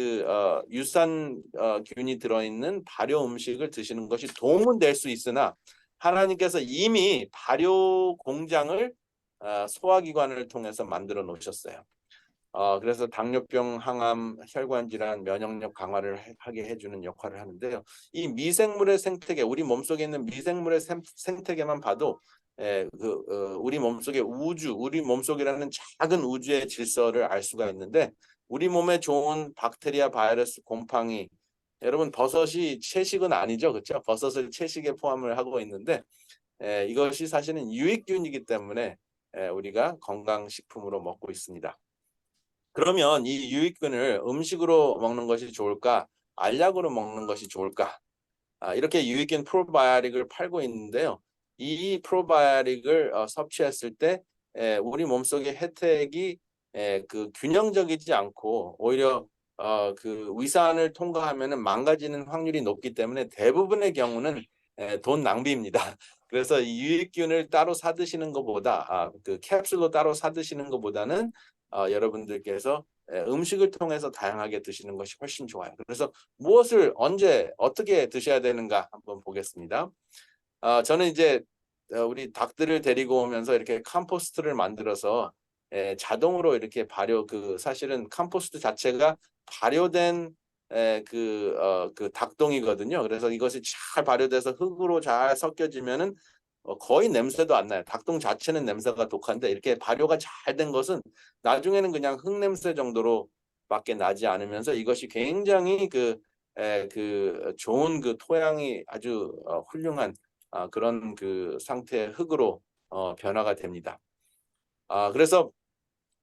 유산균이 들어있는 발효 음식을 드시는 것이 도움은 될 수 있으나 하나님께서 이미 발효 공장을 소화기관을 통해서 만들어 놓으셨어요. 그래서 당뇨병, 항암, 혈관 질환, 면역력 강화를 하게 해주는 역할을 하는데요. 이 미생물의 생태계, 우리 몸속에 있는 미생물의 생태계만 봐도 우리 몸속의 우리 몸속이라는 작은 우주의 질서를 알 수가 있는데 우리 몸에 좋은 박테리아, 바이러스, 곰팡이, 여러분 버섯이 채식은 아니죠, 그렇죠? 버섯을 채식에 포함을 하고 있는데 이것이 사실은 유익균이기 때문에 우리가 건강식품으로 먹고 있습니다. 그러면 이 유익균을 음식으로 먹는 것이 좋을까? 알약으로 먹는 것이 좋을까? 이렇게 유익균 프로바이오틱을 팔고 있는데요. 이 프로바이오틱을 섭취했을 때 우리 몸속의 혜택이 그 균형적이지 않고 오히려 그 위산을 통과하면은 망가지는 확률이 높기 때문에 대부분의 경우는 돈 낭비입니다. 그래서 이 유익균을 따로 사 드시는 것보다 그 캡슐로 따로 사 드시는 것보다는 여러분들께서 음식을 통해서 다양하게 드시는 것이 훨씬 좋아요. 그래서 무엇을 언제 어떻게 드셔야 되는가 한번 보겠습니다. 저는 이제 우리 닭들을 데리고 오면서 이렇게 컴포스트를 만들어서 자동으로 이렇게 사실은 컴포스트 자체가 발효된 그 닭똥이거든요. 그래서 이것이 잘 발효돼서 흙으로 잘 섞여지면은 거의 냄새도 안 나요. 닭똥 자체는 냄새가 독한데 이렇게 발효가 잘 된 것은 나중에는 그냥 흙 냄새 정도로밖에 나지 않으면서 이것이 굉장히 좋은 그 토양이 아주 훌륭한 그런 그 상태의 흙으로 변화가 됩니다. 그래서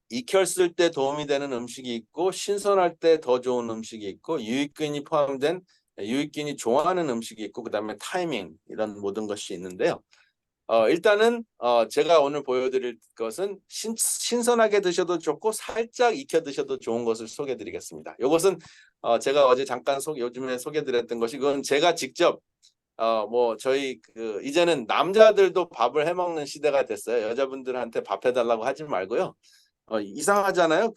익혔을 때 도움이 되는 음식이 있고 신선할 때 더 좋은 음식이 있고 유익균이 포함된 유익균이 좋아하는 음식이 있고 그다음에 타이밍 이런 모든 것이 있는데요. 일단은 제가 오늘 보여드릴 것은 신선하게 드셔도 좋고 살짝 익혀 드셔도 좋은 것을 소개해드리겠습니다. 이것은 제가 어제 잠깐 요즘에 소개드렸던 것이 그건 제가 직접 뭐 저희 그 이제는 남자들도 밥을 해 먹는 시대가 됐어요. 여자분들한테 밥 해달라고 하지 말고요. 이상하잖아요.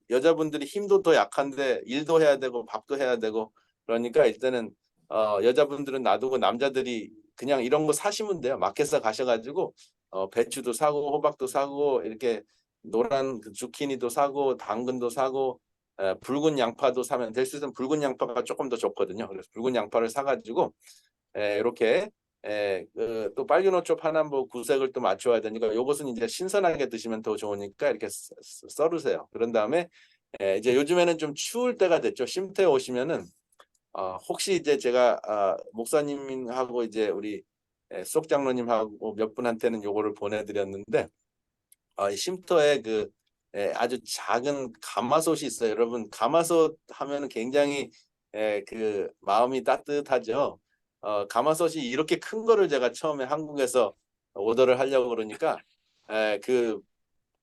여자분들이 힘도 더 약한데 일도 해야 되고 밥도 해야 되고 그러니까 일단은 여자분들은 놔두고 남자들이 그냥 이런 거 사시면 돼요. 마켓에 가셔가지고 배추도 사고 호박도 사고 이렇게 노란 그 주키니도 사고 당근도 사고 붉은 양파도 사면 될 수 있으면 붉은 양파가 조금 더 좋거든요. 그래서 붉은 양파를 사가지고 이렇게 또 빨주노초 파남보 구색을 또 맞춰야 되니까 요것은 이제 신선하게 드시면 더 좋으니까 이렇게 썰으세요. 그런 다음에 이제 요즘에는 좀 추울 때가 됐죠. 쉼터에 오시면은 혹시 이제 제가 목사님하고 이제 우리 수석 장로님하고 몇 분한테는 요거를 보내드렸는데 이 쉼터에 아주 작은 가마솥이 있어요. 여러분 가마솥 하면은 굉장히 그 마음이 따뜻하죠. 가마솥이 이렇게 큰 거를 제가 처음에 한국에서 오더를 하려고 그러니까 그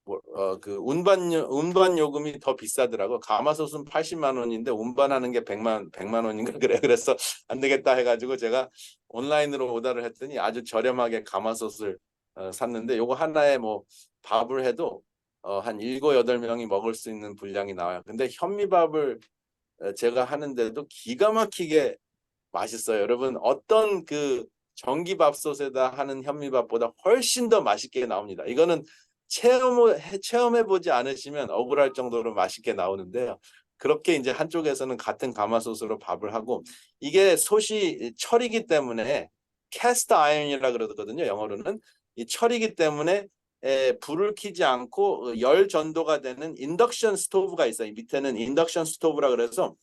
운반 요금이 더 비싸더라고. 가마솥은 80만 원인데 운반하는 게 100만 원인가 그래. 그래서 안 되겠다 해가지고 제가 온라인으로 오더를 했더니 아주 저렴하게 가마솥을 샀는데 요거 하나에 뭐 밥을 해도 한 7~8명이 먹을 수 있는 분량이 나와요. 근데 현미밥을 제가 하는데도 기가 막히게 맛있어요. 여러분 어떤 그 전기밥솥에다 하는 현미밥보다 훨씬 더 맛있게 나옵니다. 이거는 체험해 보지 않으시면 억울할 정도로 맛있게 나오는데요. 그렇게 이제 한쪽에서는 같은 가마솥으로 밥을 하고 이게 솥이 철이기 때문에 캐스트 아이언이라 그러거든요. 영어로는 이 철이기 때문에 불을 켜지 않고 열 전도가 되는 인덕션 스토브가 있어요. 밑에는 인덕션 스토브라 그래서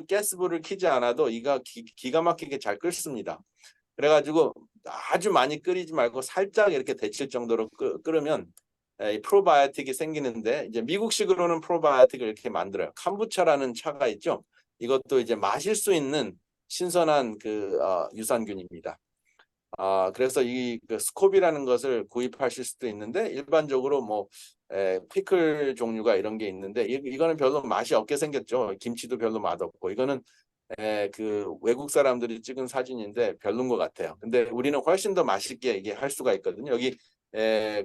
가스불을 켜지 않아도 이가 기가 막히게 잘 끓습니다. 그래가지고 아주 많이 끓이지 말고 살짝 이렇게 데칠 정도로 끓으면 이 프로바이오틱이 생기는데 이제 미국식으로는 프로바이오틱을 이렇게 만들어요. 캄부차라는 차가 있죠. 이것도 이제 마실 수 있는 신선한 유산균입니다. 그래서 그 스콥이라는 것을 구입하실 수도 있는데 일반적으로 뭐 피클 종류가 이런 게 있는데 이거는 별로 맛이 없게 생겼죠. 김치도 별로 맛없고 이거는 그 외국 사람들이 찍은 사진인데 별론 것 같아요. 근데 우리는 훨씬 더 맛있게 이게 할 수가 있거든요. 여기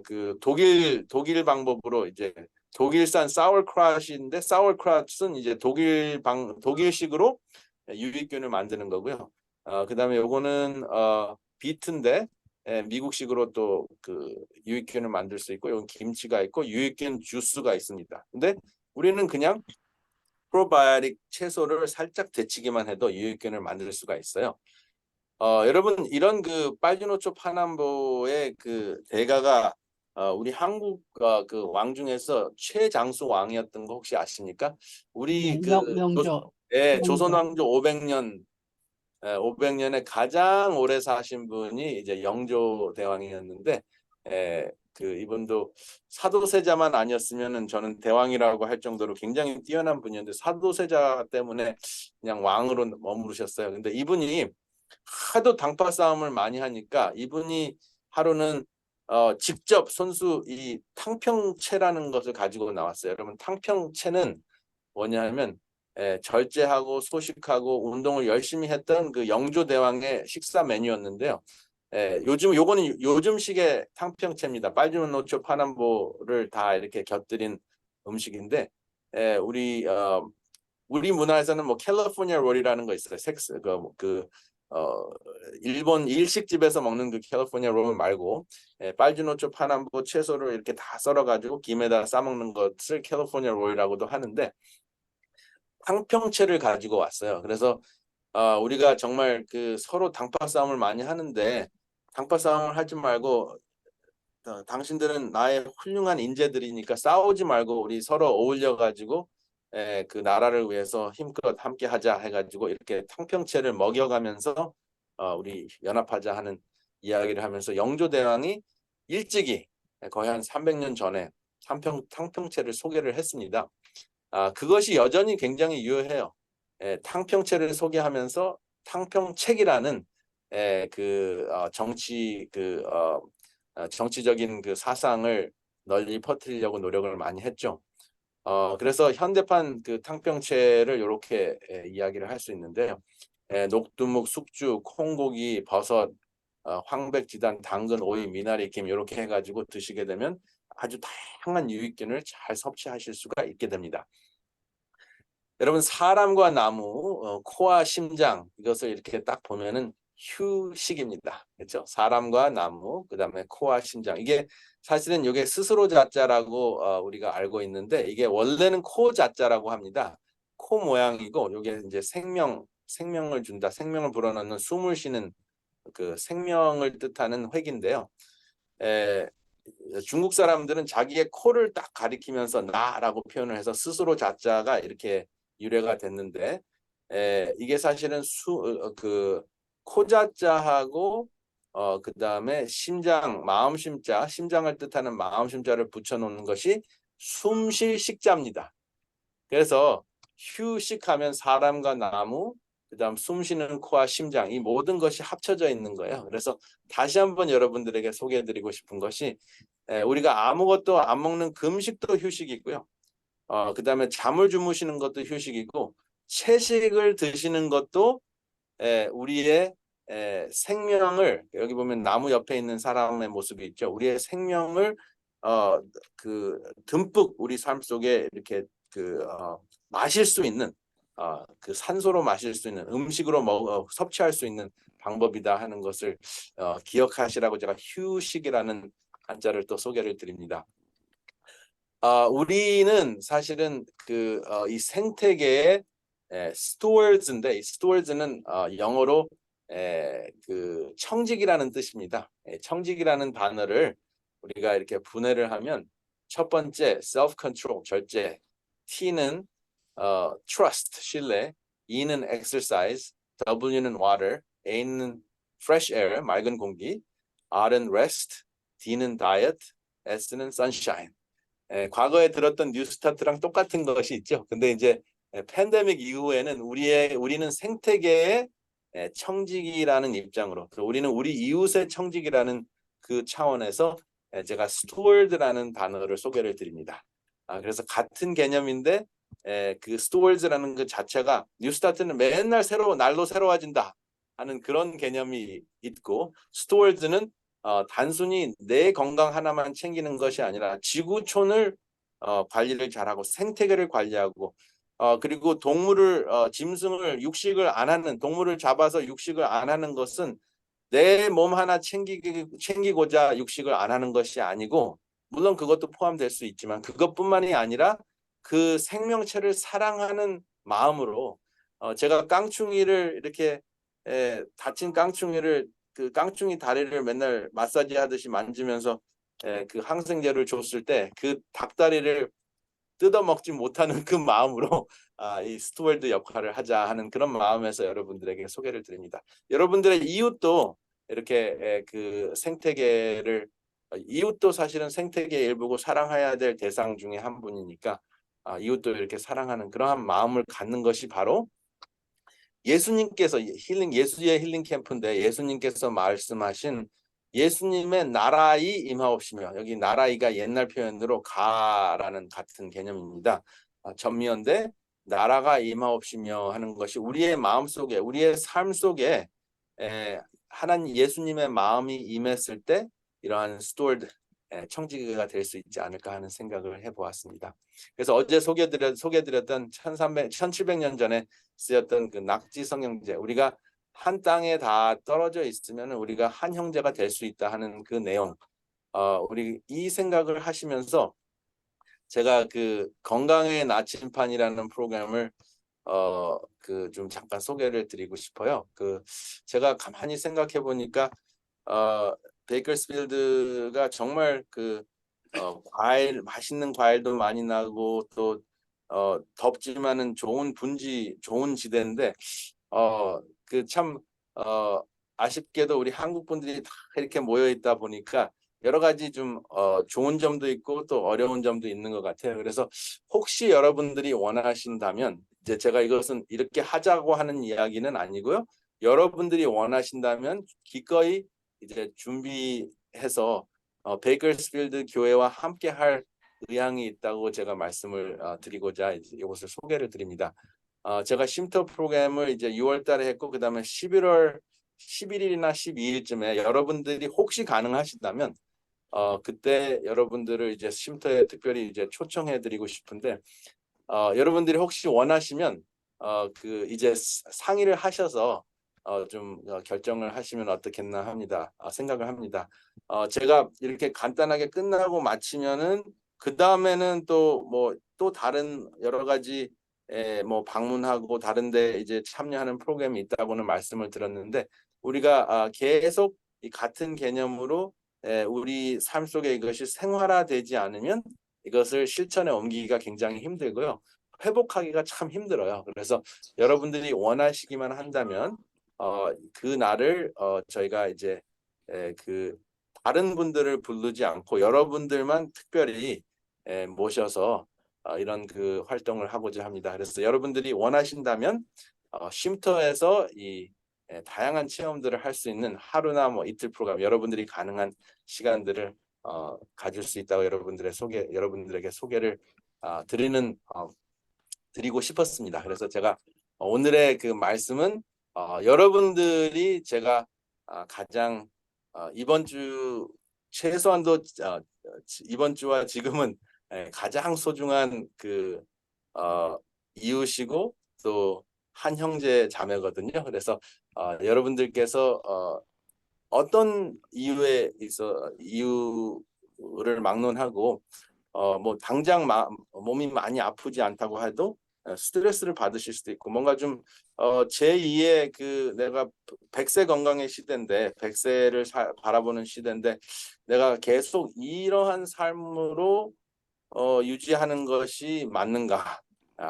그 독일 방법으로 이제 독일산 사워크라ut인데 사워크라ut은 이제 독일식으로 유익균을 만드는 거고요. 그다음에 요거는 비트인데 미국식으로 또 그 유익균을 만들 수 있고 여기 김치가 있고 유익균 주스가 있습니다. 근데 우리는 그냥 프로바이오틱 채소를 살짝 데치기만 해도 유익균을 만들 수가 있어요. 여러분 이런 그 빨주노초 파남보의 그 대가가 우리 한국 그 왕 중에서 최장수 왕이었던 거 혹시 아십니까? 우리 명조. 조선 명조. 왕조 500년 500년에 가장 오래 사신 분이 이제 영조 대왕이었는데 이분도 사도세자만 아니었으면은 저는 대왕이라고 할 정도로 굉장히 뛰어난 분이었는데 사도세자 때문에 그냥 왕으로 머무르셨어요. 근데 이분이 하도 당파 싸움을 많이 하니까 이분이 하루는 직접 손수 이 탕평채라는 것을 가지고 나왔어요. 여러분 탕평채는 뭐냐면 절제하고 소식하고 운동을 열심히 했던 그 영조 대왕의 식사 메뉴였는데요. 요거는 요즘식의 탕평채입니다. 빨주노초 파남보를 다 이렇게 곁들인 음식인데 우리 문화에서는 뭐 캘리포니아 롤이라는 거 있어요. 일본 일식집에서 먹는 그 캘리포니아 롤 말고 빨주노초 파남보 채소를 이렇게 다 썰어가지고 김에다 싸먹는 것을 캘리포니아 롤이라고도 하는데 탕평채를 가지고 왔어요. 그래서 우리가 정말 그 서로 당파 싸움을 많이 하는데 당파 싸움을 하지 말고 당신들은 나의 훌륭한 인재들이니까 싸우지 말고 우리 서로 어울려 가지고 그 나라를 위해서 힘껏 함께 하자 해가지고 이렇게 탕평채를 먹여가면서 우리 연합하자 하는 이야기를 하면서 영조대왕이 일찍이 거의 한 300년 전에 탕평채를 소개를 했습니다. 그것이 여전히 굉장히 유효해요. 탕평채를 소개하면서 탕평책이라는 정치적인 그 사상을 널리 퍼뜨리려고 노력을 많이 했죠. 그래서 현대판 그 탕평채를 이렇게 이야기를 할 수 있는데요. 녹두묵, 숙주, 콩고기, 버섯, 황백지단, 당근, 오이, 미나리, 김 이렇게 해가지고 드시게 되면 아주 다양한 유익균을 잘 섭취하실 수가 있게 됩니다. 여러분 사람과 나무, 코와 심장 이것을 이렇게 딱 보면은 휴식입니다. 그렇죠? 사람과 나무, 그다음에 코와 심장. 이게 사실은 이게 스스로 자자라고 우리가 알고 있는데 이게 원래는 코 자자라고 합니다. 코 모양이고 이게 이제 생명을 준다. 생명을 불어넣는 숨을 쉬는 그 생명을 뜻하는 획인데요. 에, 중국 사람들은 자기의 코를 딱 가리키면서 나라고 표현을 해서 스스로 자자가 이렇게 유래가 됐는데 이게 사실은 그 코자자하고 그다음에 심장, 마음심자, 심장을 뜻하는 마음심자를 붙여놓는 것이 숨쉴 식자입니다. 그래서 휴식하면 사람과 나무, 그다음 숨쉬는 코와 심장 이 모든 것이 합쳐져 있는 거예요. 그래서 다시 한번 여러분들에게 소개해드리고 싶은 것이 우리가 아무것도 안 먹는 금식도 휴식이고요. 그다음에 잠을 주무시는 것도 휴식이고 채식을 드시는 것도 우리의 생명을 여기 보면 나무 옆에 있는 사람의 모습이 있죠. 우리의 생명을 그 듬뿍 우리 삶 속에 이렇게 마실 수 있는 그 산소로 마실 수 있는 음식으로 섭취할 수 있는 방법이다 하는 것을 기억하시라고 제가 휴식이라는 한자를 또 소개를 드립니다. 우리는 사실은 이 생태계의 스튜어드인데 이 스튜어드는 영어로 그 청직이라는 뜻입니다. 청직이라는 단어를 우리가 이렇게 분해를 하면 첫 번째 self control 절제, T는 trust 신뢰, E는 exercise, W는 water, A는 fresh air 맑은 공기, R은 rest, D는 diet, S는 sunshine. 과거에 들었던 뉴스타트랑 똑같은 것이 있죠. 근데 이제 팬데믹 이후에는 우리는 생태계의 청직이라는 입장으로 우리는 우리 이웃의 청직이라는 그 차원에서 제가 스튜어드라는 단어를 소개를 드립니다. 그래서 같은 개념인데 그 스튜어드라는 그 자체가 뉴스타트는 맨날 날로 새로워진다 하는 그런 개념이 있고 스튜어드는 단순히 내 건강 하나만 챙기는 것이 아니라 지구촌을 관리를 잘하고 생태계를 관리하고 그리고 짐승을 육식을 안 하는 동물을 잡아서 육식을 안 하는 것은 내 몸 하나 챙기고자 육식을 안 하는 것이 아니고 물론 그것도 포함될 수 있지만 그것뿐만이 아니라 그 생명체를 사랑하는 마음으로 제가 깡충이를 이렇게 다친 깡충이를 그 깡충이 다리를 맨날 마사지 하듯이 만지면서 그 항생제를 줬을 때 그 닭다리를 뜯어먹지 못하는 그 마음으로 이 스튜어드 역할을 하자 하는 그런 마음에서 여러분들에게 소개를 드립니다. 여러분들의 이웃도 이렇게 그 생태계를 이웃도 사실은 생태계의 일부고 사랑해야 될 대상 중에 한 분이니까 이웃도 이렇게 사랑하는 그러한 마음을 갖는 것이 바로 예수님께서 예수의 힐링 캠프인데 예수님께서 말씀하신 예수님의 나라이 임하옵시며 여기 나라이가 옛날 표현으로 가라는 같은 개념입니다. 전미어인데 나라가 임하옵시며 하는 것이 우리의 마음 속에 우리의 삶 속에 하나님 예수님의 마음이 임했을 때 이러한 스튜어드 청지기가 될 수 있지 않을까 하는 생각을 해보았습니다. 그래서 어제 소개드렸던 1700년 전에 쓰였던 그 낙지 성형제 우리가 한 땅에 다 떨어져 있으면 우리가 한 형제가 될 수 있다 하는 그 내용 우리 이 생각을 하시면서 제가 그 건강의 나침판이라는 프로그램을 좀 잠깐 소개를 드리고 싶어요. 제가 가만히 생각해 보니까 베이커스필드가 정말 맛있는 과일도 많이 나고 또 덥지만은 좋은 지대인데 참 아쉽게도 우리 한국 분들이 다 이렇게 모여 있다 보니까 여러 가지 좀 좋은 점도 있고 또 어려운 점도 있는 것 같아요. 그래서 혹시 여러분들이 원하신다면 이제 제가 이것은 이렇게 하자고 하는 이야기는 아니고요. 여러분들이 원하신다면 기꺼이 이제 준비해서 베이커스필드 교회와 함께 할 의향이 있다고 제가 말씀을 드리고자 이것을 소개를 드립니다. 제가 쉼터 프로그램을 이제 6월 달에 했고 그다음에 11월 11일이나 12일쯤에 여러분들이 혹시 가능하신다면 그때 여러분들을 이제 쉼터에 특별히 이제 초청해 드리고 싶은데 여러분들이 혹시 원하시면 그 이제 상의를 하셔서 좀 결정을 하시면 어떻겠나 합니다. 생각을 합니다. 제가 이렇게 간단하게 끝나고 마치면은 그 다음에는 또 뭐 또 다른 여러 가지 뭐 방문하고 다른데 이제 참여하는 프로그램이 있다고는 말씀을 드렸는데 우리가 계속 이 같은 개념으로 우리 삶 속에 이것이 생활화되지 않으면 이것을 실천에 옮기기가 굉장히 힘들고요. 회복하기가 참 힘들어요. 그래서 여러분들이 원하시기만 한다면 그 날을 저희가 이제 그 다른 분들을 부르지 않고 여러분들만 특별히 모셔서 이런 그 활동을 하고자 합니다. 그래서 여러분들이 원하신다면 쉼터에서 이 다양한 체험들을 할 수 있는 하루나 뭐 이틀 프로그램 여러분들이 가능한 시간들을 가질 수 있다고 여러분들에게 소개를 드리고 싶었습니다. 그래서 제가 오늘의 그 말씀은 여러분들이 제가 가장 이번 주 최소한도 이번 주와 지금은 가장 소중한 그 이웃이고 또 한 형제 자매거든요. 그래서 여러분들께서 어떤 이유에 있어 이유를 막론하고 뭐 당장 몸이 많이 아프지 않다고 해도 스트레스를 받으실 수도 있고 뭔가 좀 제2의 그 내가 100세 건강의 시대인데 100세를 바라보는 시대인데 내가 계속 이러한 삶으로 유지하는 것이 맞는가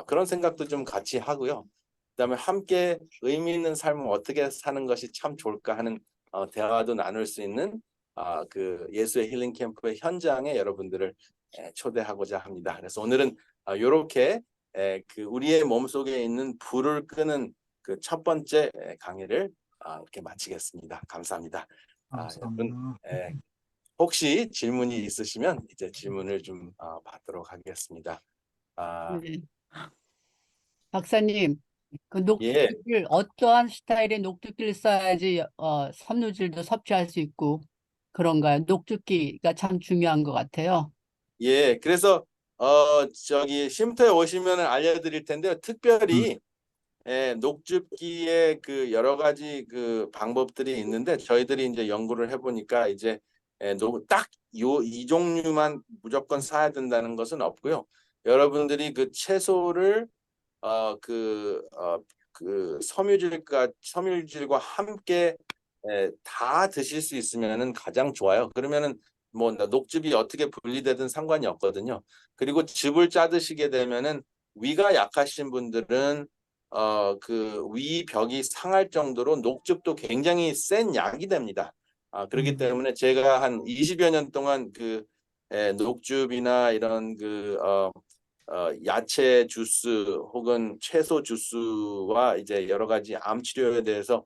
그런 생각도 좀 같이 하고요. 그다음에 함께 의미 있는 삶을 어떻게 사는 것이 참 좋을까 하는 대화도 나눌 수 있는 그 예수의 힐링 캠프의 현장에 여러분들을 초대하고자 합니다. 그래서 오늘은 이렇게 그 우리의 몸속에 있는 불을 끄는 그 첫 번째 강의를 이렇게 마치겠습니다. 감사합니다. 여러분 감사합니다. 혹시 질문이 있으시면 이제 질문을 좀 받도록 하겠습니다. 네. 박사님, 그 예, 녹두기를 어떠한 스타일의 녹두기를 써야지 섬유질도 섭취할 수 있고 그런가요? 녹두기가 참 중요한 것 같아요. 예. 그래서 저기 쉼터에 오시면 알려드릴 텐데요. 특별히 녹즙기의 그 여러 가지 그 방법들이 있는데 저희들이 이제 연구를 해보니까 이제 딱 이 종류만 무조건 사야 된다는 것은 없고요. 여러분들이 그 채소를 그 섬유질과 함께 다 드실 수 있으면은 가장 좋아요. 그러면은 뭐 녹즙이 어떻게 분리되든 상관이 없거든요. 그리고 즙을 짜 드시게 되면은 위가 약하신 분들은 그 위벽이 상할 정도로 녹즙도 굉장히 센 약이 됩니다. 그렇기 때문에 제가 한 20여 년 동안 그 녹즙이나 이런 그 야채 주스 혹은 채소 주스와 이제 여러 가지 암 치료에 대해서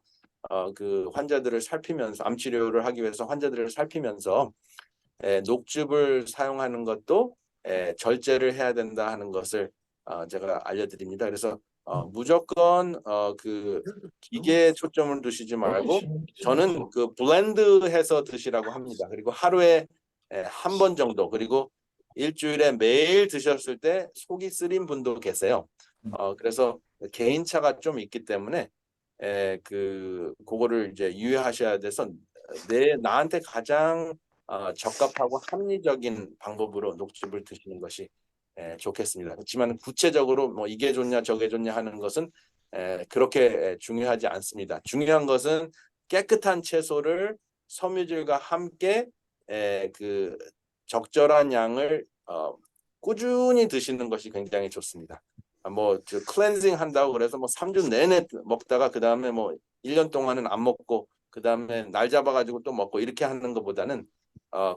그 환자들을 살피면서 암 치료를 하기 위해서 환자들을 살피면서 녹즙을 사용하는 것도 절제를 해야 된다 하는 것을 제가 알려드립니다. 그래서 무조건 그 기계에 초점을 두시지 말고 저는 그 블렌드해서 드시라고 합니다. 그리고 하루에 한 번 정도 그리고 일주일에 매일 드셨을 때 속이 쓰린 분도 계세요. 그래서 개인차가 좀 있기 때문에 그거를 이제 유의하셔야 돼서 나한테 가장 적합하고 합리적인 방법으로 녹즙을 드시는 것이 좋겠습니다. 그렇지만 구체적으로 뭐 이게 좋냐 저게 좋냐 하는 것은 그렇게 중요하지 않습니다. 중요한 것은 깨끗한 채소를 섬유질과 함께 그 적절한 양을 꾸준히 드시는 것이 굉장히 좋습니다. 뭐 클렌징 한다고 그래서 뭐 3주 내내 먹다가 그 다음에 뭐 1년 동안은 안 먹고 그 다음에 날 잡아가지고 또 먹고 이렇게 하는 것보다는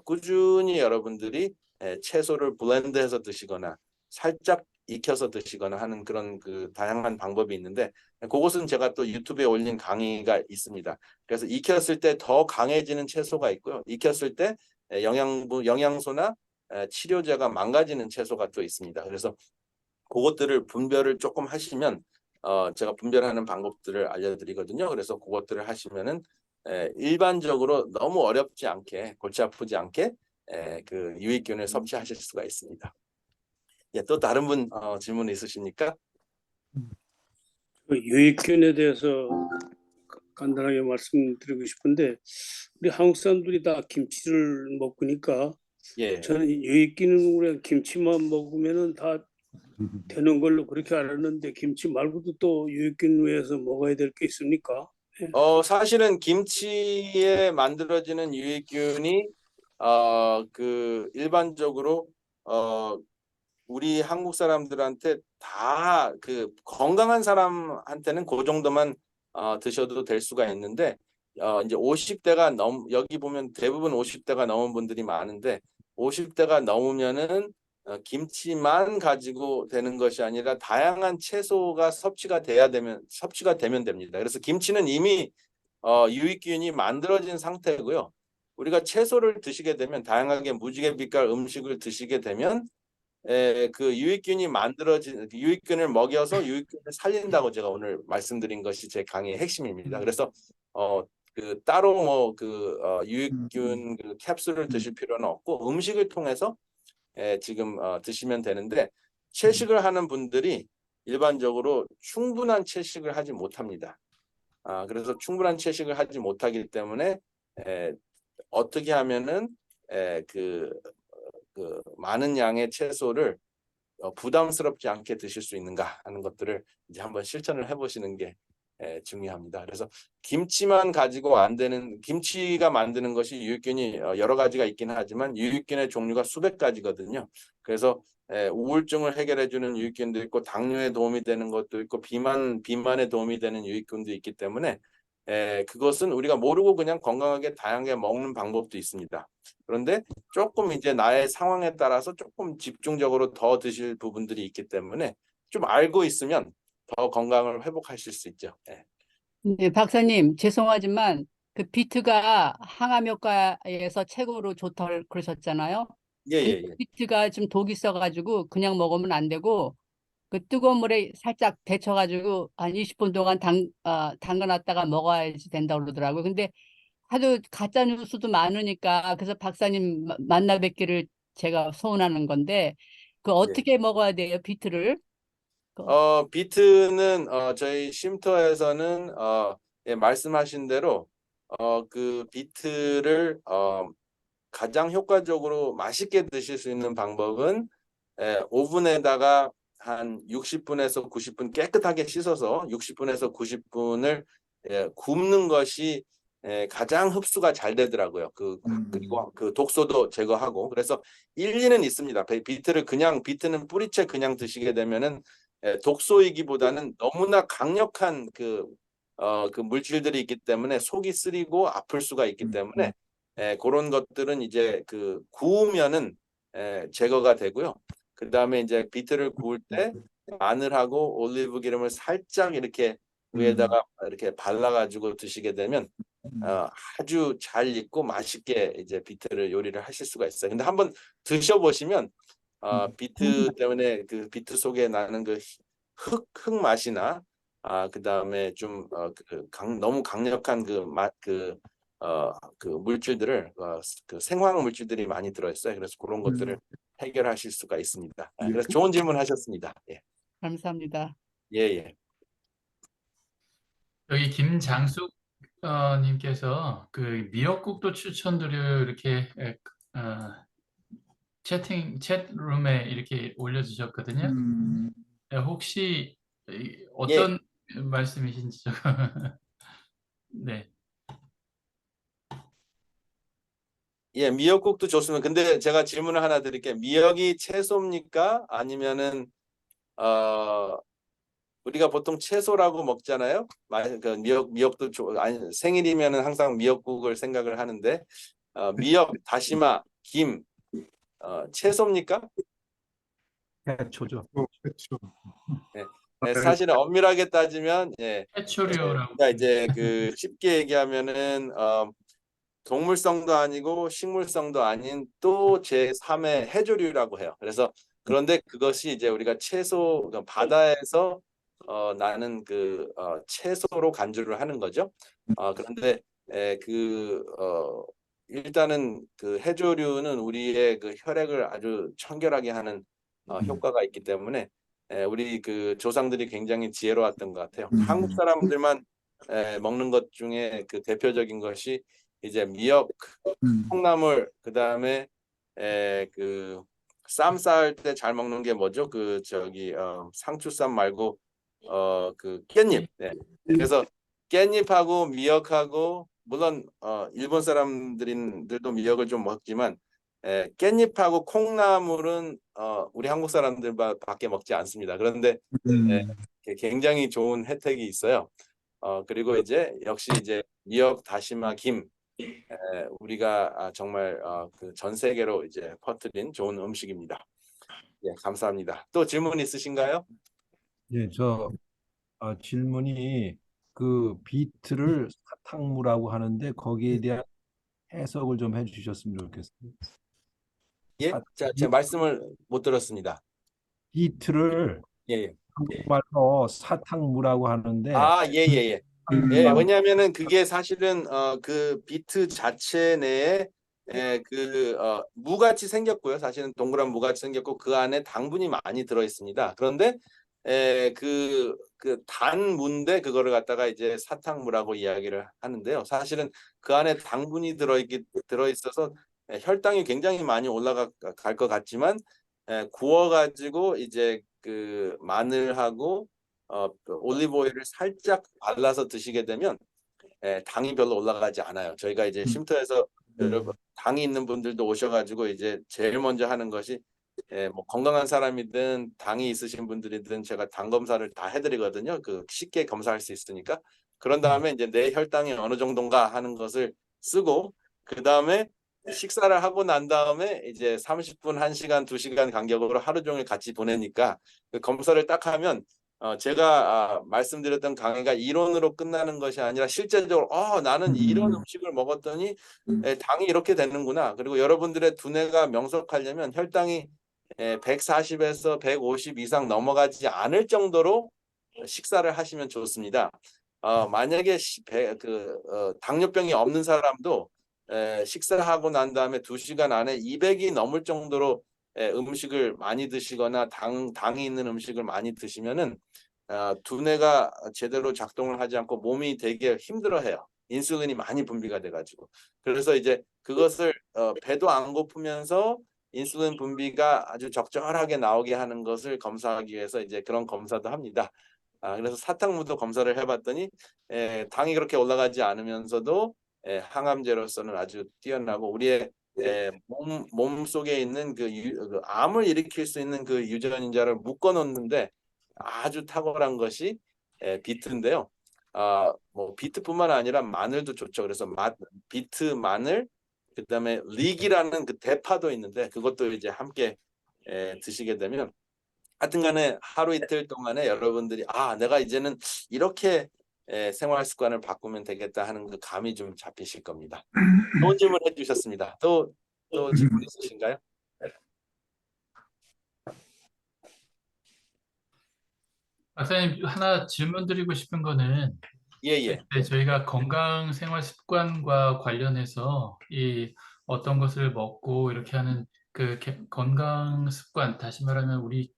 꾸준히 여러분들이 채소를 블렌드해서 드시거나 살짝 익혀서 드시거나 하는 그런 그 다양한 방법이 있는데 그것은 제가 또 유튜브에 올린 강의가 있습니다. 그래서 익혔을 때 더 강해지는 채소가 있고요. 익혔을 때 영양소나 치료제가 망가지는 채소가 또 있습니다. 그래서 그것들을 분별을 조금 하시면 제가 분별하는 방법들을 알려드리거든요. 그래서 그것들을 하시면은 일반적으로 너무 어렵지 않게 골치 아프지 않게 그 유익균을 섭취하실 수가 있습니다. 예, 또 다른 분 질문 있으십니까? 그 유익균에 대해서 간단하게 말씀드리고 싶은데 우리 한국 사람들이 다 김치를 먹으니까 예. 저는 유익균은 그냥 김치만 먹으면은 다 되는 걸로 그렇게 알았는데 김치 말고도 또 유익균 위해서 먹어야 될 게 있습니까? 사실은 김치에 만들어지는 유익균이 그 일반적으로 우리 한국 사람들한테 다 그 건강한 사람한테는 그 정도만 드셔도 될 수가 있는데 이제 50대가 여기 보면 대부분 50대가 넘은 분들이 많은데 50대가 넘으면은 김치만 가지고 되는 것이 아니라 다양한 채소가 섭취가 되면 됩니다. 그래서 김치는 이미 유익균이 만들어진 상태고요. 우리가 채소를 드시게 되면 다양하게 무지개 빛깔 음식을 드시게 되면 그 유익균이 만들어진 유익균을 먹여서 유익균을 살린다고 제가 오늘 말씀드린 것이 제 강의의 핵심입니다. 그래서 그 따로 뭐 그 유익균 그 캡슐을 드실 필요는 없고 음식을 통해서 지금 드시면 되는데 채식을 하는 분들이 일반적으로 충분한 채식을 하지 못합니다. 그래서 충분한 채식을 하지 못하기 때문에 어떻게 하면은 그 많은 양의 채소를 부담스럽지 않게 드실 수 있는가 하는 것들을 이제 한번 실천을 해보시는 게 중요합니다. 그래서 김치만 가지고 안 되는 김치가 만드는 것이 유익균이 여러 가지가 있긴 하지만 유익균의 종류가 수백 가지거든요. 그래서 우울증을 해결해 주는 유익균도 있고 당뇨에 도움이 되는 것도 있고 비만에 도움이 되는 유익균도 있기 때문에 그것은 우리가 모르고 그냥 건강하게 다양하게 먹는 방법도 있습니다. 그런데 조금 이제 나의 상황에 따라서 조금 집중적으로 더 드실 부분들이 있기 때문에 좀 알고 있으면 더 건강을 회복하실 수 있죠. 네, 박사님, 죄송하지만 그 비트가 항암 효과에서 최고로 좋다고 그러셨잖아요. 예, 근데 예, 예. 비트가 좀 독이 있어가지고 그냥 먹으면 안 되고 그 뜨거운 물에 살짝 데쳐가지고 한 20분 동안 담가놨다가 먹어야지 된다고 그러더라고요. 근데 하도 가짜 뉴스도 많으니까 그래서 박사님 만나 뵙기를 제가 소원하는 건데 그 예. 어떻게 먹어야 돼요, 비트를? 비트는 저희 쉼터에서는 예, 말씀하신 대로 그 비트를 가장 효과적으로 맛있게 드실 수 있는 방법은 오븐에다가 한 60분에서 90분 깨끗하게 씻어서 60분에서 90분을 굽는 것이 가장 흡수가 잘 되더라고요. 그리고 그 독소도 제거하고 그래서 일리는 있습니다. 비트는 뿌리채 그냥 드시게 되면은 독소이기보다는 너무나 강력한 그 물질들이 있기 때문에 속이 쓰리고 아플 수가 있기 때문에 그런 것들은 이제 그 구우면은 제거가 되고요. 그 다음에 이제 비트를 구울 때 마늘하고 올리브 기름을 살짝 이렇게 위에다가 이렇게 발라가지고 드시게 되면 아주 잘 익고 맛있게 이제 비트를 요리를 하실 수가 있어요. 근데 한번 드셔보시면 비트 때문에 그 비트 속에 나는 그 흙 맛이나 그다음에 좀 너무 강력한 그 물질들을 그 생화학 물질들이 많이 들어있어요. 그래서 그런 것들을 해결하실 수가 있습니다. 그래서 좋은 질문 하셨습니다. 예, 감사합니다. 예, 예. 여기 김장숙 님께서 그 미역국도 추천드려요 이렇게 채팅룸에 이렇게 올려주셨거든요. 혹시 어떤 말씀이신지 네. 예, 미역국도 좋습니다. 근데 제가 질문을 하나 드릴게요. 미역이 채소입니까? 아니면은 우리가 보통 채소라고 먹잖아요. 그 미역도 아니, 생일이면은 항상 미역국을 생각을 하는데 미역, 다시마, 김 채소입니까? 해초죠. 해초. 사실은 엄밀하게 따지면 해초류라고 그러니까 이제 그 쉽게 얘기하면은 동물성도 아니고 식물성도 아닌 또 제3의 해조류라고 해요. 그래서 그런데 그것이 이제 우리가 채소 바다에서 나는 채소로 간주를 하는 거죠. 그런데 일단은 그 해조류는 우리의 그 혈액을 아주 청결하게 하는 효과가 있기 때문에 우리 그 조상들이 굉장히 지혜로웠던 것 같아요. 한국 사람들만 먹는 것 중에 그 대표적인 것이 이제 미역, 콩나물, 그다음에 그 쌈 싸울 때 잘 먹는 게 뭐죠? 상추쌈 말고 그 깻잎. 네. 그래서 깻잎하고 미역하고 물론 일본 사람들도 미역을 좀 먹지만 깻잎하고 콩나물은 우리 한국 사람들밖에 먹지 않습니다. 그런데 굉장히 좋은 혜택이 있어요. 그리고 이제 역시 이제 미역, 다시마, 김 우리가 정말 그 전 세계로 이제 퍼뜨린 좋은 음식입니다. 예, 감사합니다. 또 질문 있으신가요? 예, 질문이 그 비트를 사탕무라고 하는데 거기에 대한 해석을 좀 해주셨으면 좋겠습니다. 예, 제 말씀을 못 들었습니다. 비트를 예, 예. 한국말로 사탕무라고 하는데 예. 예, 왜냐하면은 그게 사실은 그 비트 자체 내에 무같이 생겼고요. 사실은 동그란 무같이 생겼고 그 안에 당분이 많이 들어 있습니다. 그런데 그 단무인데 그거를 갖다가 이제 사탕무라고 이야기를 하는데요. 사실은 그 안에 당분이 들어 있어서 혈당이 굉장히 많이 올라갈 것 같지만 구워가지고 이제 그 마늘하고 올리브 오일을 살짝 발라서 드시게 되면 당이 별로 올라가지 않아요. 저희가 이제 쉼터에서 여러분 당이 있는 분들도 오셔가지고 이제 제일 먼저 하는 것이 뭐 건강한 사람이든 당이 있으신 분들이든 제가 당 검사를 다 해드리거든요. 그 쉽게 검사할 수 있으니까. 그런 다음에 이제 내 혈당이 어느 정도인가 하는 것을 쓰고 그 다음에 식사를 하고 난 다음에 이제 30분, 1시간, 2시간 간격으로 하루 종일 같이 보내니까 그 검사를 딱 하면 제가 말씀드렸던 강의가 이론으로 끝나는 것이 아니라 실제적으로 나는 이런 음식을 먹었더니 당이 이렇게 되는구나. 그리고 여러분들의 두뇌가 명석하려면 혈당이 140에서 150 이상 넘어가지 않을 정도로 식사를 하시면 좋습니다. 만약에 당뇨병이 없는 사람도 식사하고 난 다음에 2시간 안에 200이 넘을 정도로 음식을 많이 드시거나 당이 있는 음식을 많이 드시면은 두뇌가 제대로 작동을 하지 않고 몸이 되게 힘들어해요. 인슐린이 많이 분비가 돼가지고. 그래서 이제 그것을 배도 안 고프면서 인슐린 분비가 아주 적절하게 나오게 하는 것을 검사하기 위해서 이제 그런 검사도 합니다. 그래서 사탕무도 검사를 해봤더니 당이 그렇게 올라가지 않으면서도 항암제로서는 아주 뛰어나고 우리의 몸 속에 있는 그 암을 일으킬 수 있는 그 유전자를 묶어 놓는데 아주 탁월한 것이 비트인데요. 뭐 비트뿐만 아니라 마늘도 좋죠. 그래서 비트, 마늘, 그다음에 릭이라는 그 대파도 있는데 그것도 이제 함께 드시게 되면 하여튼간에 하루 이틀 동안에 여러분들이 내가 이제는 이렇게 생활 습관을 바꾸면 되겠다 하는 그 감이 좀 잡히실 겁니다. 좋은 질문 해주셨습니다. 또 질문 있으신가요? 박사님 하나 질문 드리고 싶은 거는 예. 네, 저희가 건강 생활 습관과 관련해서 이 어떤 것을 먹고 이렇게 하는 그 건강 습관, 다시 말하면 우리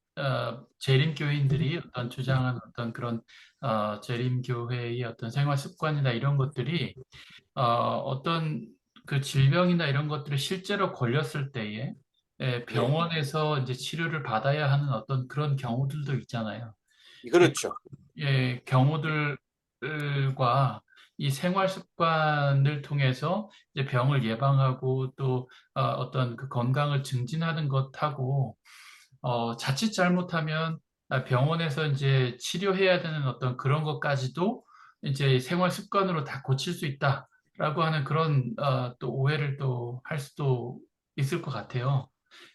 재림교인들이 어떤 주장하는 어떤 그런 재림교회의 어떤 생활 습관이나 이런 것들이 어떤 그 질병이나 이런 것들을 실제로 걸렸을 때에 병원에서 이제 치료를 받아야 하는 어떤 그런 경우들도 있잖아요. 그렇죠. 경우들과 이 생활 습관을 통해서 이제 병을 예방하고 또 어떤 그 건강을 증진하는 것하고 자칫 잘못하면 병원에서 이제 치료해야 되는 어떤 그런 것까지도 이제 생활 습관으로 다 고칠 수 있다라고 하는 그런 또 오해를 또 할 수도 있을 것 같아요.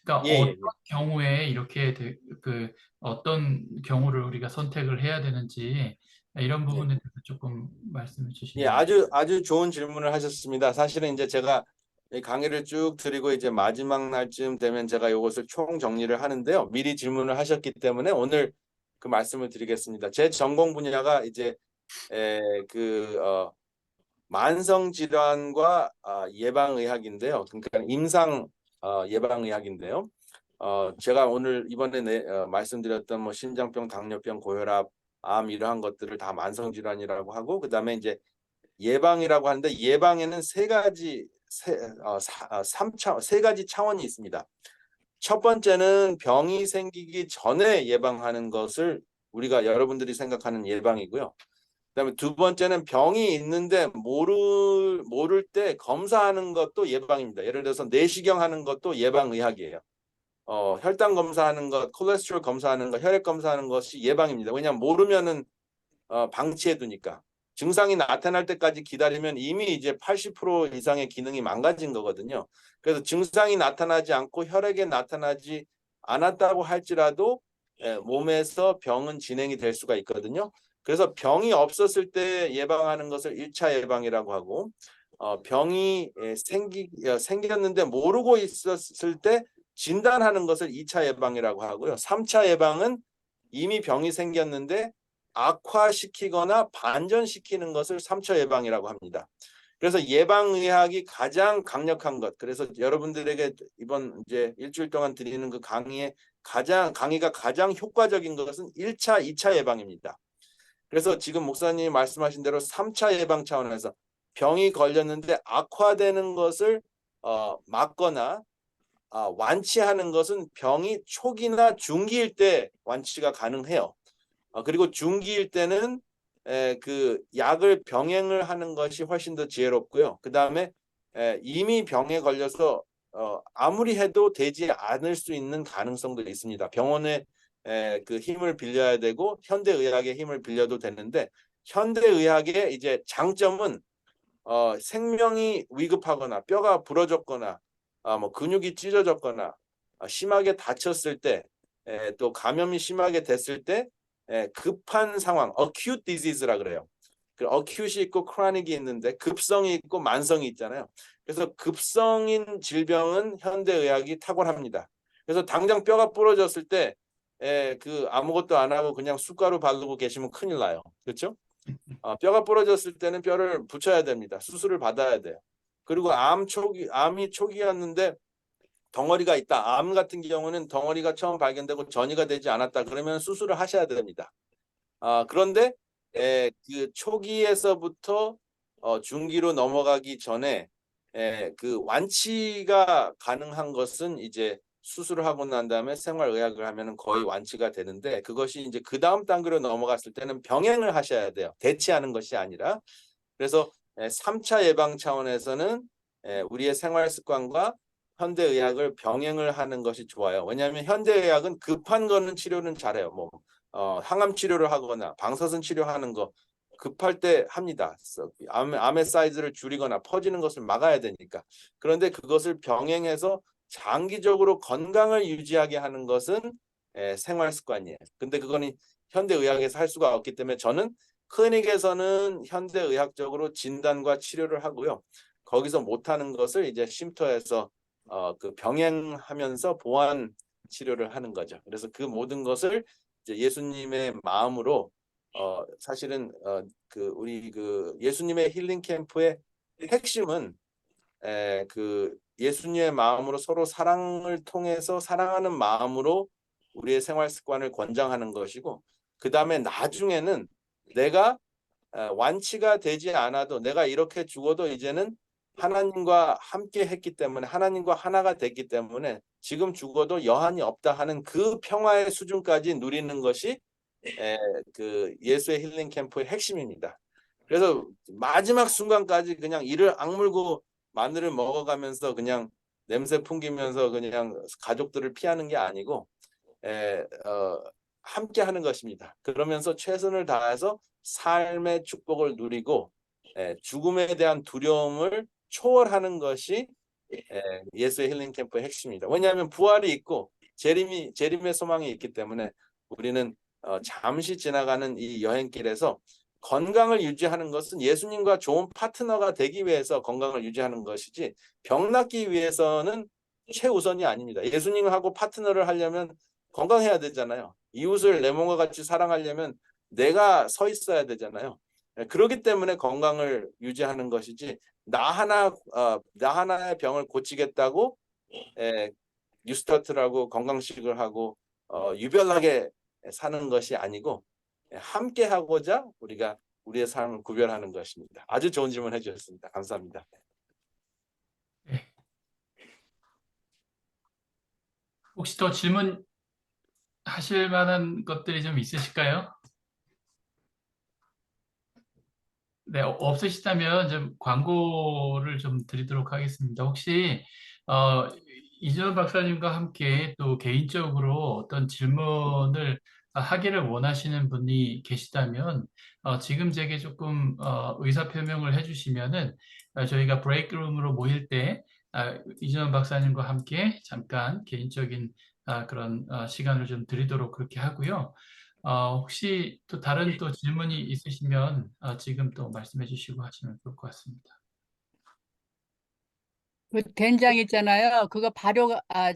그러니까 예. 어떤 경우에 이렇게 그 어떤 경우를 우리가 선택을 해야 되는지 이런 부분에 대해서 조금 말씀해 예, 주시면. 아주 좋은 질문을 하셨습니다. 사실은 이제 제가 이 강의를 쭉 드리고 이제 마지막 날쯤 되면 제가 이것을 총 정리를 하는데요. 미리 질문을 하셨기 때문에 오늘 그 말씀을 드리겠습니다. 제 전공 분야가 이제 만성 질환과 예방의학인데요. 그러니까 임상 예방의학인데요. 제가 오늘 이번에 말씀드렸던 뭐 심장병, 당뇨병, 고혈압, 암 이러한 것들을 다 만성 질환이라고 하고, 그다음에 이제 예방이라고 하는데 예방에는 세 가지 차원이 있습니다. 첫 번째는 병이 생기기 전에 예방하는 것을 우리가 여러분들이 생각하는 예방이고요. 그다음에 두 번째는 병이 있는데 모를 때 검사하는 것도 예방입니다. 예를 들어서 내시경 하는 것도 예방의학이에요. 혈당 검사하는 것, 콜레스테롤 검사하는 것, 혈액 검사하는 것이 예방입니다. 왜냐하면 모르면은 방치해 두니까. 증상이 나타날 때까지 기다리면 이미 이제 80% 이상의 기능이 망가진 거거든요. 그래서 증상이 나타나지 않고 혈액에 나타나지 않았다고 할지라도 몸에서 병은 진행이 될 수가 있거든요. 그래서 병이 없었을 때 예방하는 것을 1차 예방이라고 하고, 병이 생겼는데 모르고 있었을 때 진단하는 것을 2차 예방이라고 하고요. 3차 예방은 이미 병이 생겼는데 악화시키거나 반전시키는 것을 3차 예방이라고 합니다. 그래서 예방의학이 가장 강력한 것, 그래서 여러분들에게 이번 이제 일주일 동안 드리는 그 강의가 가장 효과적인 것은 1차, 2차 예방입니다. 그래서 지금 목사님이 말씀하신 대로 3차 예방 차원에서 병이 걸렸는데 악화되는 것을 막거나 완치하는 것은 병이 초기나 중기일 때 완치가 가능해요. 그리고 중기일 때는 그 약을 병행을 하는 것이 훨씬 더 지혜롭고요. 그 다음에 이미 병에 걸려서 아무리 해도 되지 않을 수 있는 가능성도 있습니다. 병원에 그 힘을 빌려야 되고 현대의학의 힘을 빌려도 되는데, 현대의학의 이제 장점은 생명이 위급하거나 뼈가 부러졌거나 뭐 근육이 찢어졌거나 심하게 다쳤을 때, 또 감염이 심하게 됐을 때 급한 상황, acute disease라 그래요. 그 acute이 있고 chronic이 있는데 급성이 있고 만성이 있잖아요. 그래서 급성인 질병은 현대의학이 탁월합니다. 그래서 당장 뼈가 부러졌을 때 그 아무것도 안 하고 그냥 숟가루 바르고 계시면 큰일 나요. 그렇죠? 뼈가 부러졌을 때는 뼈를 붙여야 됩니다. 수술을 받아야 돼요. 그리고 암이 초기였는데 덩어리가 있다. 암 같은 경우는 덩어리가 처음 발견되고 전이가 되지 않았다. 그러면 수술을 하셔야 됩니다. 그런데 그 초기에서부터 중기로 넘어가기 전에 그 완치가 가능한 것은 이제 수술을 하고 난 다음에 생활의학을 하면은 거의 완치가 되는데, 그것이 이제 그 다음 단계로 넘어갔을 때는 병행을 하셔야 돼요. 대치하는 것이 아니라. 그래서 3차 예방 차원에서는 우리의 생활 습관과 현대의학을 병행을 하는 것이 좋아요. 왜냐하면 현대의학은 급한 거는 치료는 잘해요. 뭐 항암 치료를 하거나 방사선 치료하는 거 급할 때 합니다. 암의 사이즈를 줄이거나 퍼지는 것을 막아야 되니까. 그런데 그것을 병행해서 장기적으로 건강을 유지하게 하는 것은 생활 습관이에요. 근데 그거는 현대의학에서 할 수가 없기 때문에 저는 클리닉에서는 현대의학적으로 진단과 치료를 하고요. 거기서 못하는 것을 이제 쉼터에서 그 병행하면서 보완 치료를 하는 거죠. 그래서 그 모든 것을 이제 예수님의 마음으로 사실은 우리 그 예수님의 힐링 캠프의 핵심은 그 예수님의 마음으로 서로 사랑을 통해서 사랑하는 마음으로 우리의 생활 습관을 권장하는 것이고, 그 다음에 나중에는 내가 완치가 되지 않아도 내가 이렇게 죽어도 이제는 하나님과 함께 했기 때문에, 하나님과 하나가 됐기 때문에 지금 죽어도 여한이 없다 하는 그 평화의 수준까지 누리는 것이 그 예수의 힐링 캠프의 핵심입니다. 그래서 마지막 순간까지 그냥 이를 악물고 마늘을 먹어가면서 그냥 냄새 풍기면서 그냥 가족들을 피하는 게 아니고 함께 하는 것입니다. 그러면서 최선을 다해서 삶의 축복을 누리고 죽음에 대한 두려움을 초월하는 것이 예수의 힐링 캠프의 핵심입니다. 왜냐하면 부활이 있고 재림의 소망이 있기 때문에 우리는 잠시 지나가는 이 여행길에서 건강을 유지하는 것은 예수님과 좋은 파트너가 되기 위해서 건강을 유지하는 것이지 병 낫기 위해서는 최우선이 아닙니다. 예수님하고 파트너를 하려면 건강해야 되잖아요. 이웃을 내 몸과 같이 사랑하려면 내가 서 있어야 되잖아요. 그렇기 때문에 건강을 유지하는 것이지 나 하나의 병을 고치겠다고 뉴스타트라고 건강식을 하고 유별나게 사는 것이 아니고 함께 하고자 우리가 우리의 삶을 구별하는 것입니다. 아주 좋은 질문 해주셨습니다. 감사합니다. 네. 혹시 더 질문 하실 만한 것들이 좀 있으실까요? 네, 없으시다면 좀 광고를 좀 드리도록 하겠습니다. 혹시 이준원 박사님과 함께 또 개인적으로 어떤 질문을 하기를 원하시는 분이 계시다면 지금 제게 조금 의사 표명을 해주시면은 저희가 브레이크룸으로 모일 때 이준원 박사님과 함께 잠깐 개인적인 그런 시간을 좀 드리도록 그렇게 하고요. 혹시 또 다른 또 질문이 있으시면 지금 또 말씀해 주시고 하시면 좋을 것 같습니다. 그 된장 있잖아요. 그거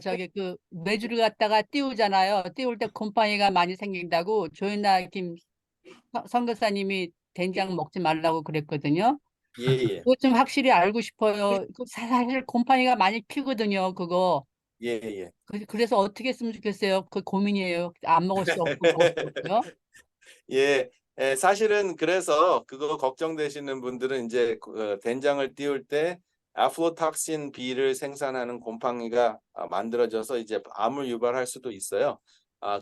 저기 그 메주를 갖다가 띄우잖아요. 띄울 때 곰팡이가 많이 생긴다고 조윤아 김 선교사님이 된장 먹지 말라고 그랬거든요. 예. 그거 좀 확실히 알고 싶어요. 사실 곰팡이가 많이 피거든요. 그거. 예. 그래서 어떻게 했으면 좋겠어요. 그 고민이에요. 안 먹을 수 없고 먹을 수 없고요. 예. 사실은 그래서 그거 걱정되시는 분들은 이제 된장을 띄울 때 아플로톡신 B를 생산하는 곰팡이가 만들어져서 이제 암을 유발할 수도 있어요.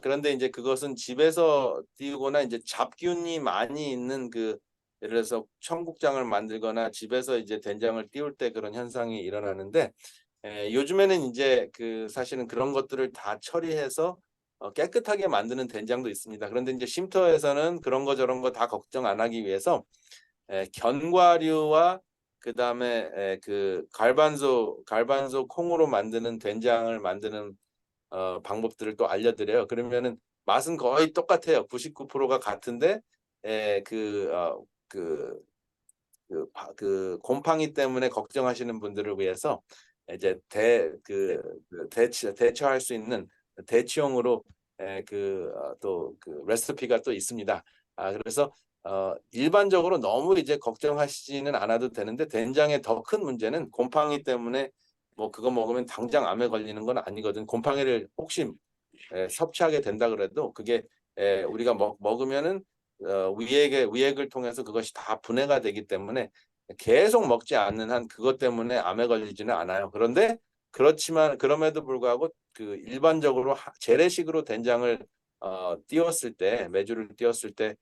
그런데 이제 그것은 집에서 띄우거나 이제 잡균이 많이 있는 예를 들어서 청국장을 만들거나 집에서 이제 된장을 띄울 때 그런 현상이 일어나는데 요즘에는 이제 사실은 그런 것들을 다 처리해서 깨끗하게 만드는 된장도 있습니다. 그런데 이제 쉼터에서는 그런 거 저런 거 다 걱정 안 하기 위해서 견과류와 그다음에 갈반소 콩으로 만드는 된장을 만드는 방법들을 또 알려드려요. 그러면은 맛은 거의 똑같아요. 99%가 같은데 곰팡이 때문에 걱정하시는 분들을 위해서 이제 대처할 수 있는 대치용으로 레시피가 또 있습니다. 그래서 일반적으로 너무 이제 걱정하시지는 않아도 되는데 된장의 더 큰 문제는 곰팡이 때문에 뭐 그거 먹으면 당장 암에 걸리는 건 아니거든. 곰팡이를 혹시 섭취하게 된다 그래도 그게 우리가 먹으면은 위액을 통해서 그것이 다 분해가 되기 때문에 계속 먹지 않는 한 그것 때문에 암에 걸리지는 않아요. 그런데 그렇지만 그럼에도 불구하고 일반적으로 재래식으로 된장을 띄웠을 때 메주를 띄웠을 때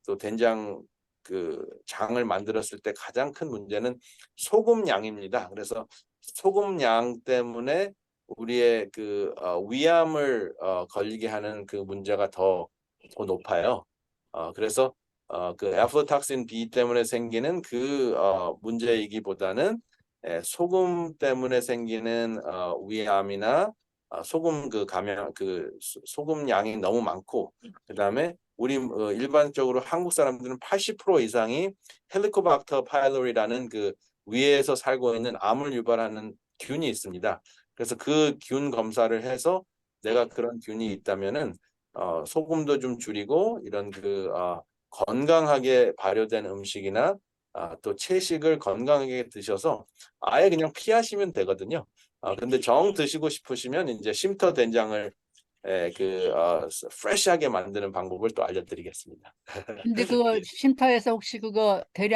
또 된장 장을 만들었을 때 가장 큰 문제는 소금 양입니다. 그래서 소금 양 때문에 우리의 위암을 걸리게 하는 그 문제가 더 높아요. 그래서 애플로톡신 B 때문에 생기는 문제이기보다는 소금 때문에 생기는 위암이나 소금 소금 양이 너무 많고 그다음에 우리 일반적으로 한국 사람들은 80% 이상이 헬리코박터 파일로리라는 위에서 살고 있는 암을 유발하는 균이 있습니다. 그래서 그 균 검사를 해서 내가 그런 균이 있다면은 소금도 좀 줄이고 이런 건강하게 발효된 음식이나 또 채식을 건강하게 드셔서 아예 그냥 피하시면 되거든요. 근데 정 드시고 싶으시면 이제 쉼터 된장을 프레시하게 만드는 방법을 또 알려드리겠습니다. 근데 그거 쉼터에서 혹시 그거 대량